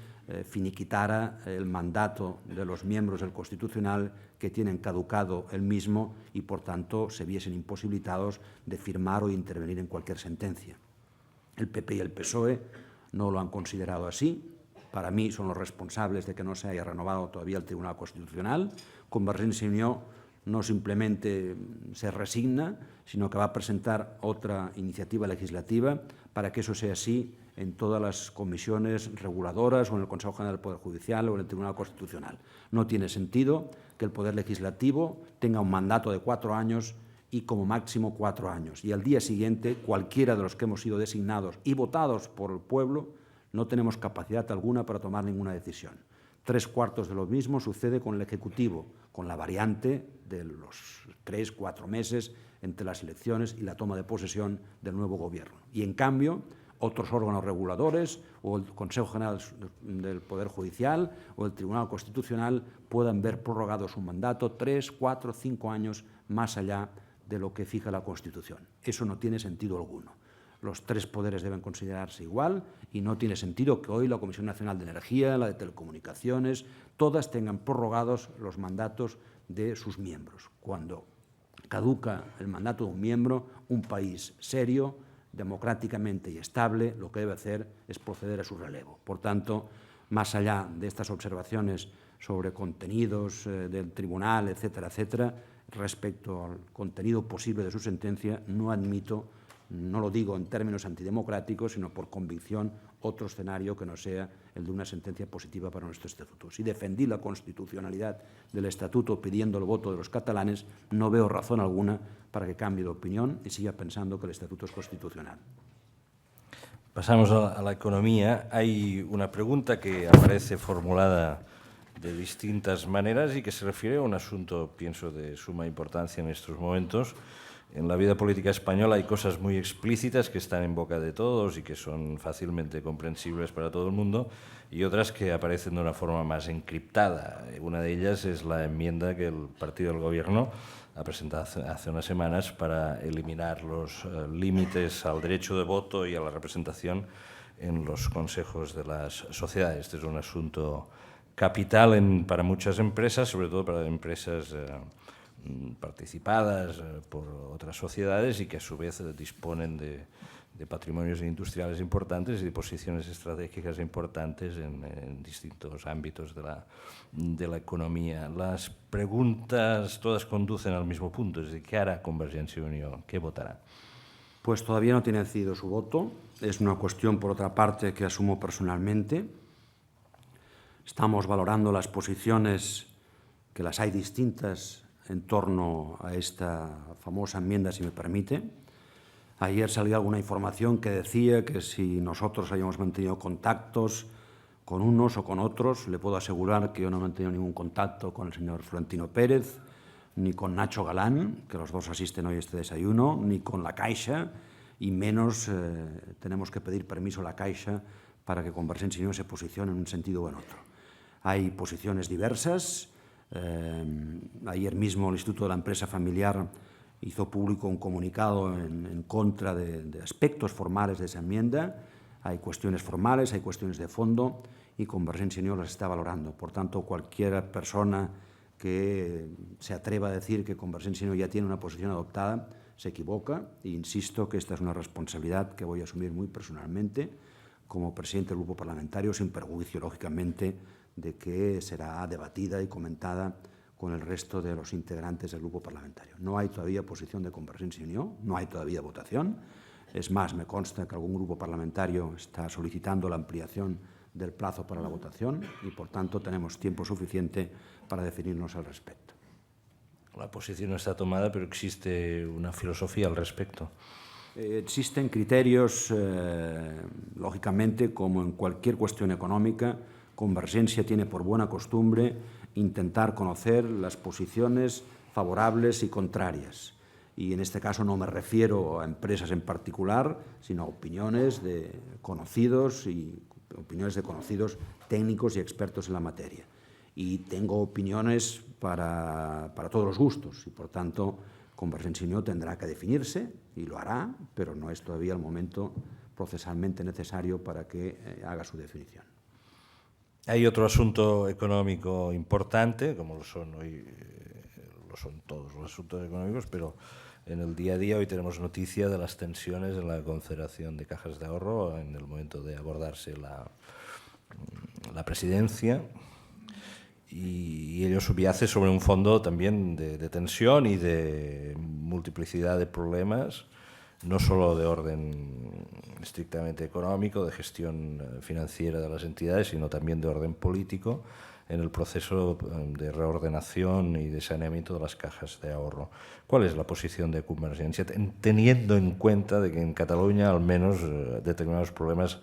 finiquitara el mandato de los miembros del Constitucional que tienen caducado el mismo y, por tanto, se viesen imposibilitados de firmar o intervenir en cualquier sentencia. El PP y el PSOE no lo han considerado así. Para mí son los responsables de que no se haya renovado todavía el Tribunal Constitucional. Convergència i Unió no simplemente se resigna, sino que va a presentar otra iniciativa legislativa para que eso sea así en todas las comisiones reguladoras o en el Consejo General del Poder Judicial o en el Tribunal Constitucional. No tiene sentido que el Poder Legislativo tenga un mandato de 4 años y como máximo 4 años. Y al día siguiente, cualquiera de los que hemos sido designados y votados por el pueblo, no tenemos capacidad alguna para tomar ninguna decisión. 3/4 de lo mismo sucede con el Ejecutivo, con la variante de los 3-4 meses entre las elecciones y la toma de posesión del nuevo gobierno. Y, en cambio, otros órganos reguladores o el Consejo General del Poder Judicial o el Tribunal Constitucional puedan ver prorrogado su mandato 3, 4, 5 años más allá de lo que fija la Constitución. Eso no tiene sentido alguno. Los 3 poderes deben considerarse igual y no tiene sentido que hoy la Comisión Nacional de Energía, la de Telecomunicaciones, todas tengan prorrogados los mandatos de sus miembros. Cuando caduca el mandato de un miembro, un país serio, democráticamente y estable, lo que debe hacer es proceder a su relevo. Por tanto, más allá de estas observaciones sobre contenidos del tribunal, etcétera, etcétera, respecto al contenido posible de su sentencia, no admito, no lo digo en términos antidemocráticos, sino por convicción, otro escenario que no sea el de una sentencia positiva para nuestro estatuto. Si defendí la constitucionalidad del estatuto pidiendo el voto de los catalanes, no veo razón alguna para que cambie de opinión y siga pensando que el estatuto es constitucional. Pasamos a la economía. Hay una pregunta que aparece formulada de distintas maneras y que se refiere a un asunto, pienso, de suma importancia en estos momentos, En la vida política española hay cosas muy explícitas que están en boca de todos y que son fácilmente comprensibles para todo el mundo, y otras que aparecen de una forma más encriptada. Una de ellas es la enmienda que el partido del Gobierno ha presentado hace unas semanas para eliminar los límites al derecho de voto y a la representación en los consejos de las sociedades. Este es un asunto capital para muchas empresas, sobre todo para empresas participadas por otras sociedades y que a su vez disponen de patrimonios industriales importantes y de posiciones estratégicas importantes en distintos ámbitos de la economía. Las preguntas todas conducen al mismo punto, es decir, ¿qué hará Convergencia y Unió? ¿Qué votará? Pues todavía no tiene decidido su voto. Es una cuestión, por otra parte, que asumo personalmente. Estamos valorando las posiciones, que las hay distintas, en torno a esta famosa enmienda, si me permite. Ayer salió alguna información que decía que si nosotros habíamos mantenido contactos con unos o con otros, le puedo asegurar que yo no he mantenido ningún contacto con el señor Florentino Pérez, ni con Nacho Galán, que los dos asisten hoy a este desayuno, ni con la Caixa, y menos tenemos que pedir permiso a la Caixa para que Convergencia y Unió se posicione en un sentido o en otro. Hay posiciones diversas. Ayer mismo el Instituto de la Empresa Familiar hizo público un comunicado en contra de aspectos formales de esa enmienda. Hay cuestiones formales, hay cuestiones de fondo, y Convergencia y Unió las está valorando. Por tanto, cualquier persona que se atreva a decir que Convergencia y Unió ya tiene una posición adoptada se equivoca, e insisto que esta es una responsabilidad que voy a asumir muy personalmente como presidente del grupo parlamentario, sin perjuicio, lógicamente, de que será debatida y comentada con el resto de los integrantes del grupo parlamentario. No hay todavía posición de Convergencia y Unió, no hay todavía votación. Es más, me consta que algún grupo parlamentario está solicitando la ampliación del plazo para la votación y, por tanto, tenemos tiempo suficiente para definirnos al respecto. La posición no está tomada, pero existe una filosofía al respecto. Existen criterios, lógicamente, como en cualquier cuestión económica. Convergencia tiene por buena costumbre intentar conocer las posiciones favorables y contrarias. Y en este caso no me refiero a empresas en particular, sino a opiniones de conocidos técnicos y expertos en la materia. Y tengo opiniones para todos los gustos y, por tanto, Convergencia y Unió tendrá que definirse y lo hará, pero no es todavía el momento procesalmente necesario para que haga su definición. Hay otro asunto económico importante, como lo son hoy, lo son todos los asuntos económicos, pero en el día a día hoy tenemos noticia de las tensiones en la Confederación de Cajas de Ahorro en el momento de abordarse la presidencia, y ello subyace sobre un fondo también de tensión y de multiplicidad de problemas, no solo de orden estrictamente económico, de gestión financiera de las entidades, sino también de orden político en el proceso de reordenación y de saneamiento de las cajas de ahorro. ¿Cuál es la posición de Convergencia, teniendo en cuenta de que en Cataluña al menos determinados problemas,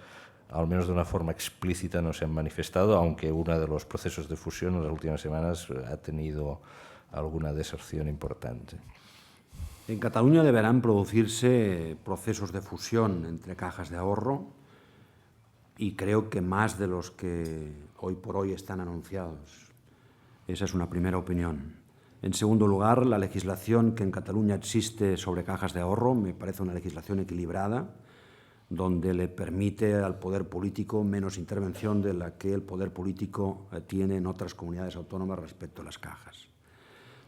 al menos de una forma explícita, no se han manifestado, aunque uno de los procesos de fusión en las últimas semanas ha tenido alguna deserción importante? En Cataluña deberán producirse procesos de fusión entre cajas de ahorro, y creo que más de los que hoy por hoy están anunciados. Esa es una primera opinión. En segundo lugar, la legislación que en Cataluña existe sobre cajas de ahorro me parece una legislación equilibrada, donde le permite al poder político menos intervención de la que el poder político tiene en otras comunidades autónomas respecto a las cajas.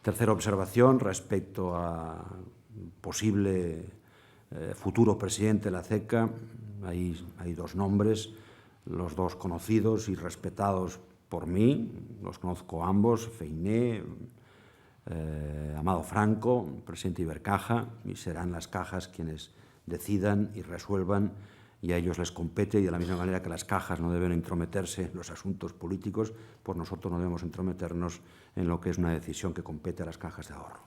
Tercera observación respecto a posible futuro presidente de la CECA. Hay dos nombres, los dos conocidos y respetados por mí, los conozco ambos, Feiné, Amado Franco, presidente de Ibercaja, y serán las cajas quienes decidan y resuelvan, y a ellos les compete, y de la misma manera que las cajas no deben intrometerse en los asuntos políticos, pues nosotros no debemos intrometernos en lo que es una decisión que compete a las cajas de ahorro.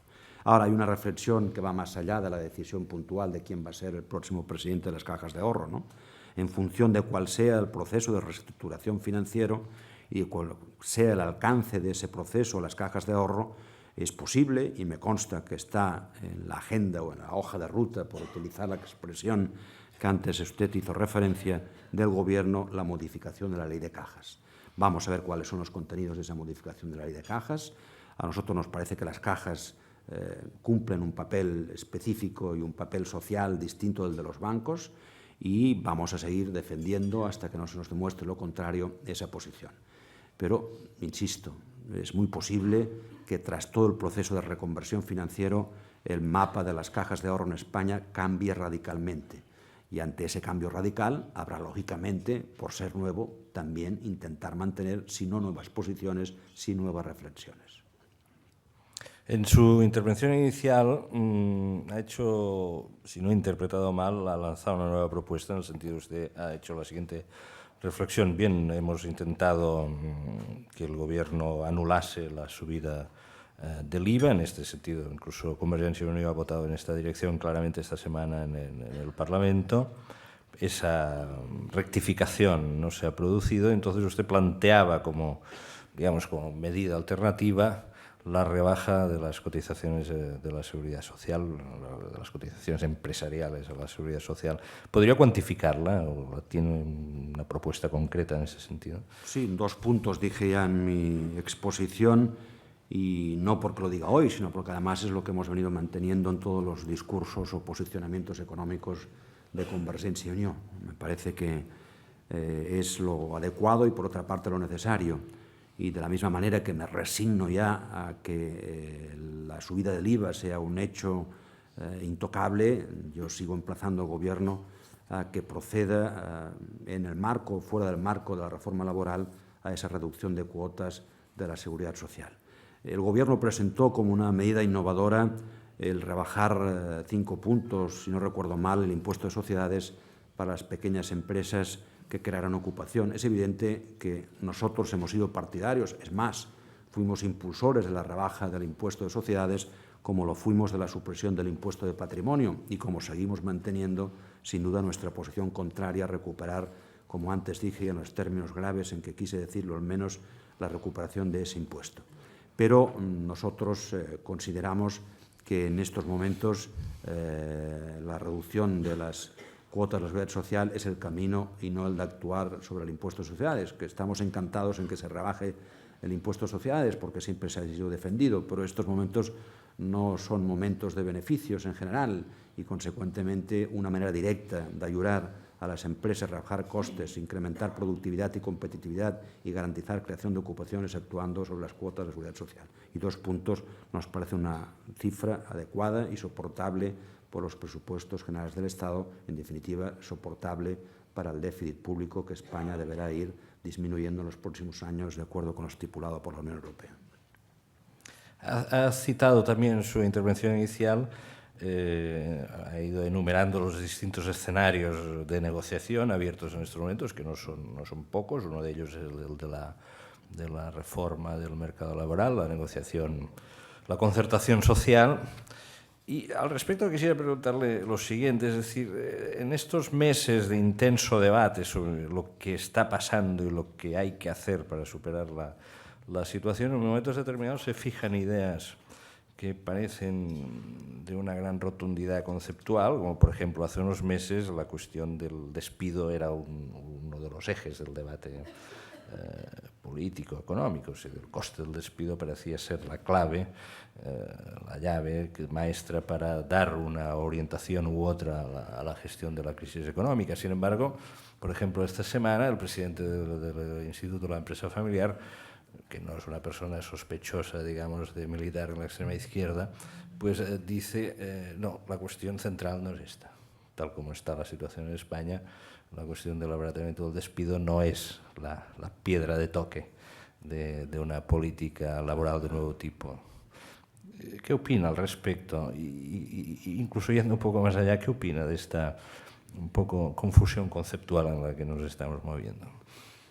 Ahora, hay una reflexión que va más allá de la decisión puntual de quién va a ser el próximo presidente de las cajas de ahorro, ¿no? En función de cuál sea el proceso de reestructuración financiero y cuál sea el alcance de ese proceso, las cajas de ahorro, Es posible, y me consta que está en la agenda o en la hoja de ruta, por utilizar la expresión que antes usted hizo referencia, del Gobierno, la modificación de la Ley de Cajas. Vamos a ver cuáles son los contenidos de esa modificación de la Ley de Cajas. A nosotros nos parece que las cajas cumplen un papel específico y un papel social distinto del de los bancos, y vamos a seguir defendiendo hasta que no se nos demuestre lo contrario esa posición. Pero, insisto, es muy posible que tras todo el proceso de reconversión financiero el mapa de las cajas de ahorro en España cambie radicalmente. Y ante ese cambio radical habrá, lógicamente, por ser nuevo, también intentar mantener, si no nuevas posiciones, si nuevas reflexiones. En su intervención inicial ha hecho, si no he interpretado mal, ha lanzado una nueva propuesta, en el sentido que usted ha hecho la siguiente reflexión. Bien, hemos intentado que el Gobierno anulase la subida del IVA, en este sentido incluso Convergencia y Unió ha votado en esta dirección claramente esta semana en el Parlamento. Esa rectificación no se ha producido, entonces usted planteaba como, digamos, como medida alternativa la rebaja de las cotizaciones de la Seguridad Social, de las cotizaciones empresariales a la Seguridad Social. ¿Podría cuantificarla o tiene una propuesta concreta en ese sentido? Sí, 2 puntos dije ya en mi exposición, y no porque lo diga hoy, sino porque además es lo que hemos venido manteniendo en todos los discursos o posicionamientos económicos de Convergencia y Unió. Me parece que es lo adecuado y, por otra parte, lo necesario. Y de la misma manera que me resigno ya a que la subida del IVA sea un hecho intocable, yo sigo emplazando al Gobierno a que proceda en el marco o fuera del marco de la reforma laboral a esa reducción de cuotas de la Seguridad Social. El Gobierno presentó como una medida innovadora el rebajar 5 puntos, si no recuerdo mal, el impuesto de sociedades para las pequeñas empresas que crearán ocupación. Es evidente que nosotros hemos sido partidarios, es más, fuimos impulsores de la rebaja del impuesto de sociedades, como lo fuimos de la supresión del impuesto de patrimonio, y como seguimos manteniendo, sin duda, nuestra posición contraria a recuperar, como antes dije, en los términos graves en que quise decirlo al menos, la recuperación de ese impuesto. Pero nosotros consideramos que en estos momentos la reducción de las cuotas de la Seguridad Social es el camino y no el de actuar sobre el impuesto de sociedades, que estamos encantados en que se rebaje el impuesto de sociedades porque siempre se ha sido defendido, pero estos momentos no son momentos de beneficios en general y, consecuentemente, una manera directa de ayudar a las empresas a rebajar costes, incrementar productividad y competitividad y garantizar creación de ocupaciones actuando sobre las cuotas de Seguridad Social. Y 2 puntos nos parece una cifra adecuada y soportable por los presupuestos generales del Estado, en definitiva, soportable para el déficit público que España deberá ir disminuyendo en los próximos años de acuerdo con lo estipulado por la Unión Europea. Ha citado también en su intervención inicial, ha ido enumerando los distintos escenarios de negociación abiertos en estos momentos, que no son pocos. Uno de ellos es el de la reforma del mercado laboral, la negociación, la concertación social. Y al respecto quisiera preguntarle lo siguiente, es decir, en estos meses de intenso debate sobre lo que está pasando y lo que hay que hacer para superar la situación, en momentos determinados se fijan ideas que parecen de una gran rotundidad conceptual, como por ejemplo hace unos meses la cuestión del despido era uno de los ejes del debate político, económico. El coste del despido parecía ser la clave, la llave maestra para dar una orientación u otra a la gestión de la crisis económica. Sin embargo, por ejemplo, esta semana el presidente del Instituto de la Empresa Familiar, que no es una persona sospechosa, digamos, de militar en la extrema izquierda, pues dice, no, la cuestión central no es esta. Tal como está la situación en España, la cuestión del abaratamiento del despido no es la piedra de toque de una política laboral de nuevo tipo. ¿Qué opina al respecto? Y incluso yendo un poco más allá, ¿qué opina de esta un poco confusión conceptual en la que nos estamos moviendo?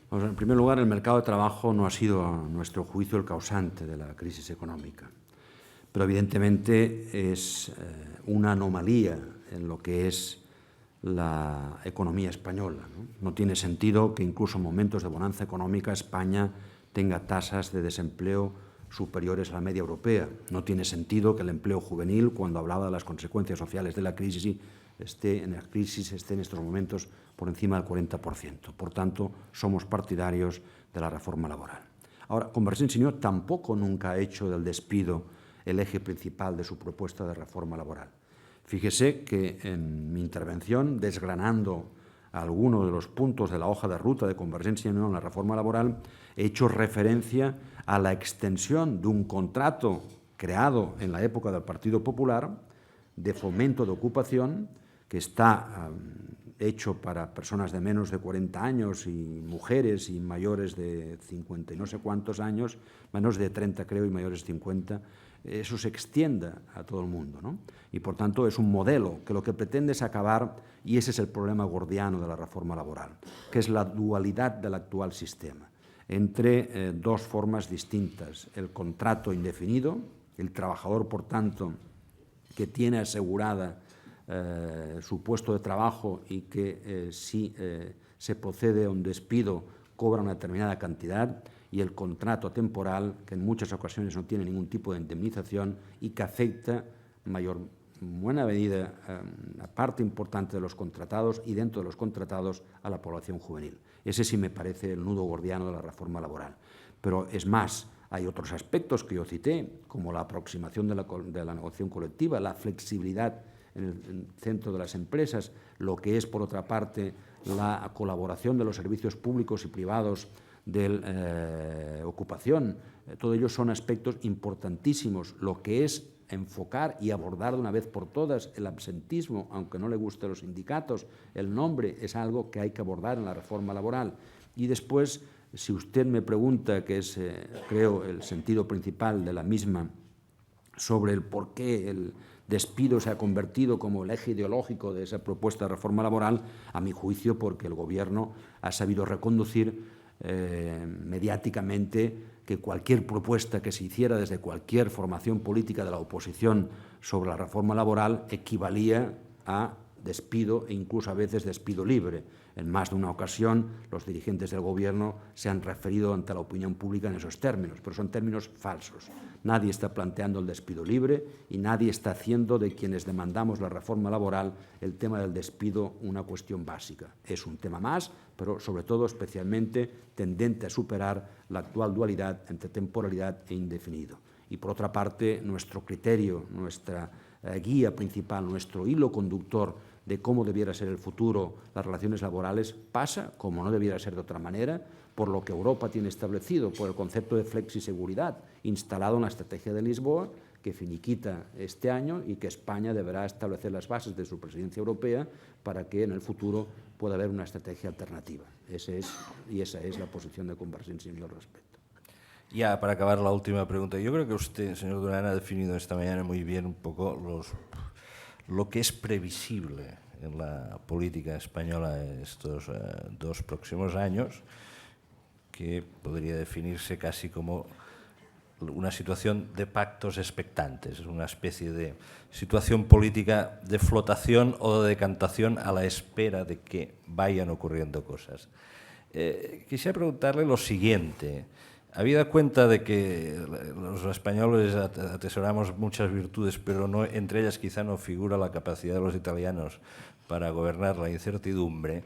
Bueno, en primer lugar, el mercado de trabajo no ha sido, a nuestro juicio, el causante de la crisis económica, pero evidentemente es una anomalía en lo que es la economía española, ¿no? No tiene sentido que incluso en momentos de bonanza económica España tenga tasas de desempleo superiores a la media europea. No tiene sentido que el empleo juvenil, cuando hablaba de las consecuencias sociales de la crisis, esté en estos momentos por encima del 40%. Por tanto, somos partidarios de la reforma laboral. Ahora, Convergencia y Unió tampoco nunca ha hecho del despido el eje principal de su propuesta de reforma laboral. Fíjese que en mi intervención, desgranando algunos de los puntos de la hoja de ruta de Convergencia y Unió en la reforma laboral, he hecho referencia a la extensión de un contrato creado en la época del Partido Popular de fomento de ocupación, que está hecho para personas de menos de 40 años y mujeres y mayores de 50 y no sé cuántos años, menos de 30 creo y mayores de 50, eso se extienda a todo el mundo, ¿no? Y por tanto es un modelo que lo que pretende es acabar, y ese es el problema gordiano de la reforma laboral, que es la dualidad del actual sistema, entre dos formas distintas: el contrato indefinido, el trabajador, por tanto, que tiene asegurada su puesto de trabajo y que si se procede a un despido cobra una determinada cantidad, y el contrato temporal, que en muchas ocasiones no tiene ningún tipo de indemnización y que afecta en buena medida a parte importante de los contratados y dentro de los contratados a la población juvenil. Ese sí me parece el nudo gordiano de la reforma laboral. Pero es más, hay otros aspectos que yo cité, como la aproximación de la negociación colectiva, la flexibilidad en el centro de las empresas, lo que es, por otra parte, la colaboración de los servicios públicos y privados de ocupación. Todo ello son aspectos importantísimos. Lo que es enfocar y abordar de una vez por todas el absentismo, aunque no le guste a los sindicatos, el nombre es algo que hay que abordar en la reforma laboral. Y después, si usted me pregunta, que es, creo, el sentido principal de la misma, sobre el por qué el despido se ha convertido como el eje ideológico de esa propuesta de reforma laboral, a mi juicio porque el Gobierno ha sabido reconducir mediáticamente que cualquier propuesta que se hiciera desde cualquier formación política de la oposición sobre la reforma laboral equivalía a despido e incluso a veces despido libre. En más de una ocasión los dirigentes del Gobierno se han referido ante la opinión pública en esos términos, pero son términos falsos. Nadie está planteando el despido libre y nadie está haciendo de quienes demandamos la reforma laboral el tema del despido una cuestión básica. Es un tema más, pero sobre todo especialmente tendente a superar la actual dualidad entre temporalidad e indefinido. Y por otra parte, nuestro criterio, nuestra guía principal, nuestro hilo conductor de cómo debiera ser el futuro, las relaciones laborales, pasa, como no debiera ser de otra manera, por lo que Europa tiene establecido, por el concepto de flexiseguridad instalado en la Estrategia de Lisboa, que finiquita este año y que España deberá establecer las bases de su presidencia europea para que en el futuro pueda haber una estrategia alternativa. Esa es la posición de Convergencia y Unió al respecto. Ya, para acabar la última pregunta. Yo creo que usted, señor Duran, ha definido esta mañana muy bien un poco lo que es previsible en la política española estos 2 próximos años, que podría definirse casi como una situación de pactos expectantes, una especie de situación política de flotación o de decantación a la espera de que vayan ocurriendo cosas. Quisiera preguntarle lo siguiente. Habida cuenta de que los españoles atesoramos muchas virtudes, pero no, entre ellas quizá no figura la capacidad de los italianos para gobernar la incertidumbre,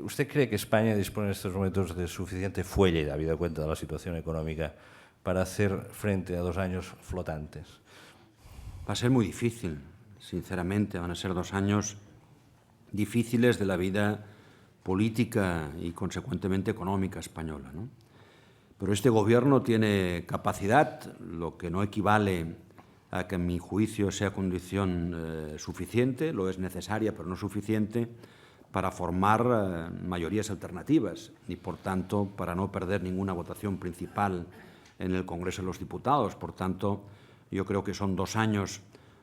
¿usted cree que España dispone en estos momentos de suficiente fuelle, habida cuenta de la situación económica, para hacer frente a 2 años flotantes? Va a ser muy difícil, sinceramente. Van a ser 2 años difíciles de la vida política y, consecuentemente, económica española, ¿no? Pero este Gobierno tiene capacidad, lo que no equivale a que, en mi juicio, sea condición suficiente, lo es necesaria, pero no suficiente, para formar mayorías alternativas y, por tanto, para no perder ninguna votación principal en el Congreso de los Diputados. Por tanto, yo creo que son 2 años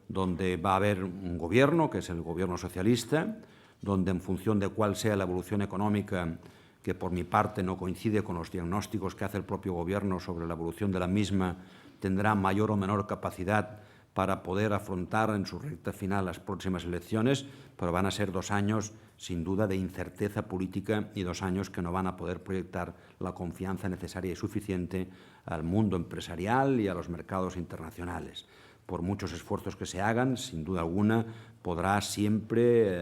donde va a haber un Gobierno, que es el Gobierno socialista, donde, en función de cuál sea la evolución económica, que por mi parte no coincide con los diagnósticos que hace el propio Gobierno sobre la evolución de la misma, tendrá mayor o menor capacidad para poder afrontar en su recta final las próximas elecciones, pero van a ser 2 años sin duda de incerteza política y 2 años que no van a poder proyectar la confianza necesaria y suficiente al mundo empresarial y a los mercados internacionales. Por muchos esfuerzos que se hagan, sin duda alguna, podrá siempre,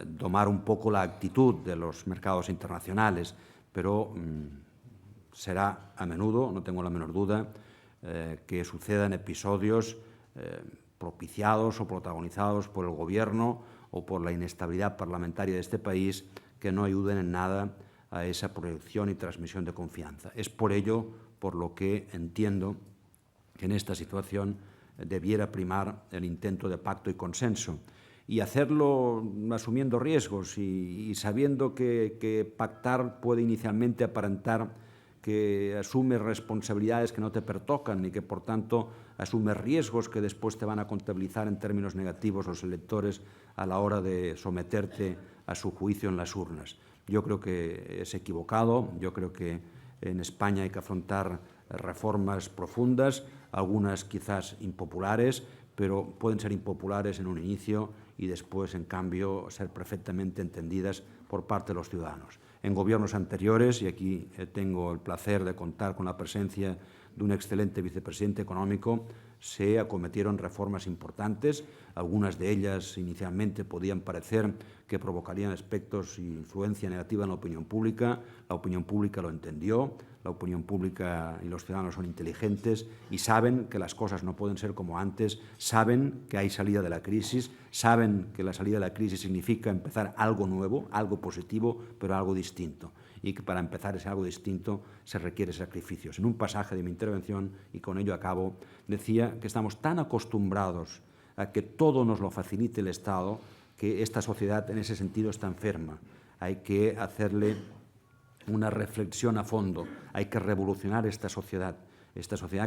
domar un poco la actitud de los mercados internacionales, pero será a menudo, no tengo la menor duda, que sucedan episodios propiciados o protagonizados por el Gobierno o por la inestabilidad parlamentaria de este país que no ayuden en nada a esa proyección y transmisión de confianza. Es por ello por lo que entiendo que en esta situación debiera primar el intento de pacto y consenso y hacerlo asumiendo riesgos y sabiendo que pactar puede inicialmente aparentar que asumes responsabilidades que no te pertocan y que, por tanto, asumes riesgos que después te van a contabilizar en términos negativos los electores a la hora de someterte a su juicio en las urnas. Yo creo que es equivocado, yo creo que en España hay que afrontar reformas profundas, algunas quizás impopulares, pero pueden ser impopulares en un inicio y después, en cambio, ser perfectamente entendidas por parte de los ciudadanos. En gobiernos anteriores, y aquí tengo el placer de contar con la presencia de un excelente vicepresidente económico, se acometieron reformas importantes. Algunas de ellas inicialmente podían parecer que provocarían aspectos y influencia negativa en la opinión pública. La opinión pública lo entendió, la opinión pública y los ciudadanos son inteligentes y saben que las cosas no pueden ser como antes, saben que hay salida de la crisis, saben que la salida de la crisis significa empezar algo nuevo, algo positivo, pero algo distinto. Y que para empezar ese algo distinto se requiere sacrificios. En un pasaje de mi intervención, y con ello acabo, decía que estamos tan acostumbrados a que todo nos lo facilite el Estado que esta sociedad en ese sentido está enferma. Hay que hacerle una reflexión a fondo, hay que revolucionar esta sociedad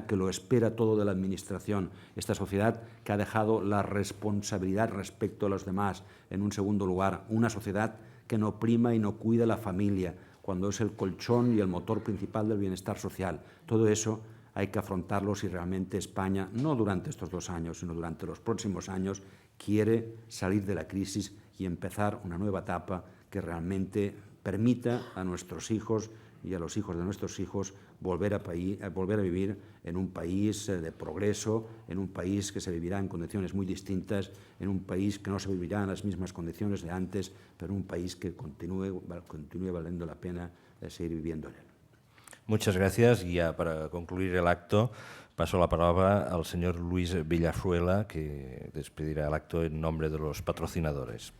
que lo espera todo de la Administración, esta sociedad que ha dejado la responsabilidad respecto a los demás en un segundo lugar, una sociedad que no prima y no cuida la familia, cuando es el colchón y el motor principal del bienestar social. Todo eso hay que afrontarlo si realmente España, no durante estos 2 años, sino durante los próximos años, quiere salir de la crisis y empezar una nueva etapa que realmente permita a nuestros hijos y a los hijos de nuestros hijos volver a vivir en un país de progreso, en un país que se vivirá en condiciones muy distintas, en un país que no se vivirá en las mismas condiciones de antes, pero un país que continúe valiendo la pena seguir viviendo en él. Muchas gracias. Y ya para concluir el acto, paso la palabra al señor Luis Villafuela, que despedirá el acto en nombre de los patrocinadores.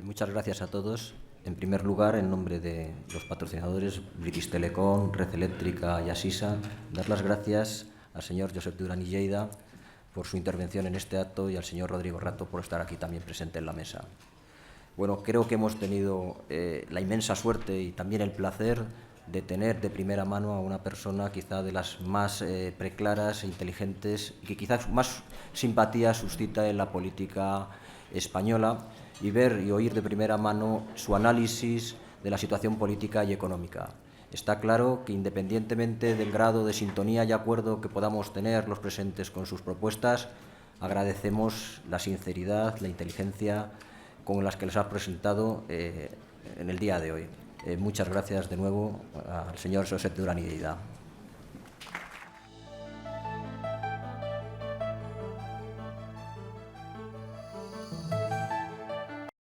Muchas gracias a todos. En primer lugar, en nombre de los patrocinadores British Telecom, Red Eléctrica y Asisa, dar las gracias al señor Josep Duran i Lleida por su intervención en este acto y al señor Rodrigo Rato por estar aquí también presente en la mesa. Bueno, creo que hemos tenido la inmensa suerte y también el placer de tener de primera mano a una persona quizá de las más preclaras e inteligentes y que quizás más simpatía suscita en la política española, y ver y oír de primera mano su análisis de la situación política y económica. Está claro que, independientemente del grado de sintonía y acuerdo que podamos tener los presentes con sus propuestas, agradecemos la sinceridad, la inteligencia con las que les ha presentado en el día de hoy. Muchas gracias de nuevo al señor Josep Duran i Lleida.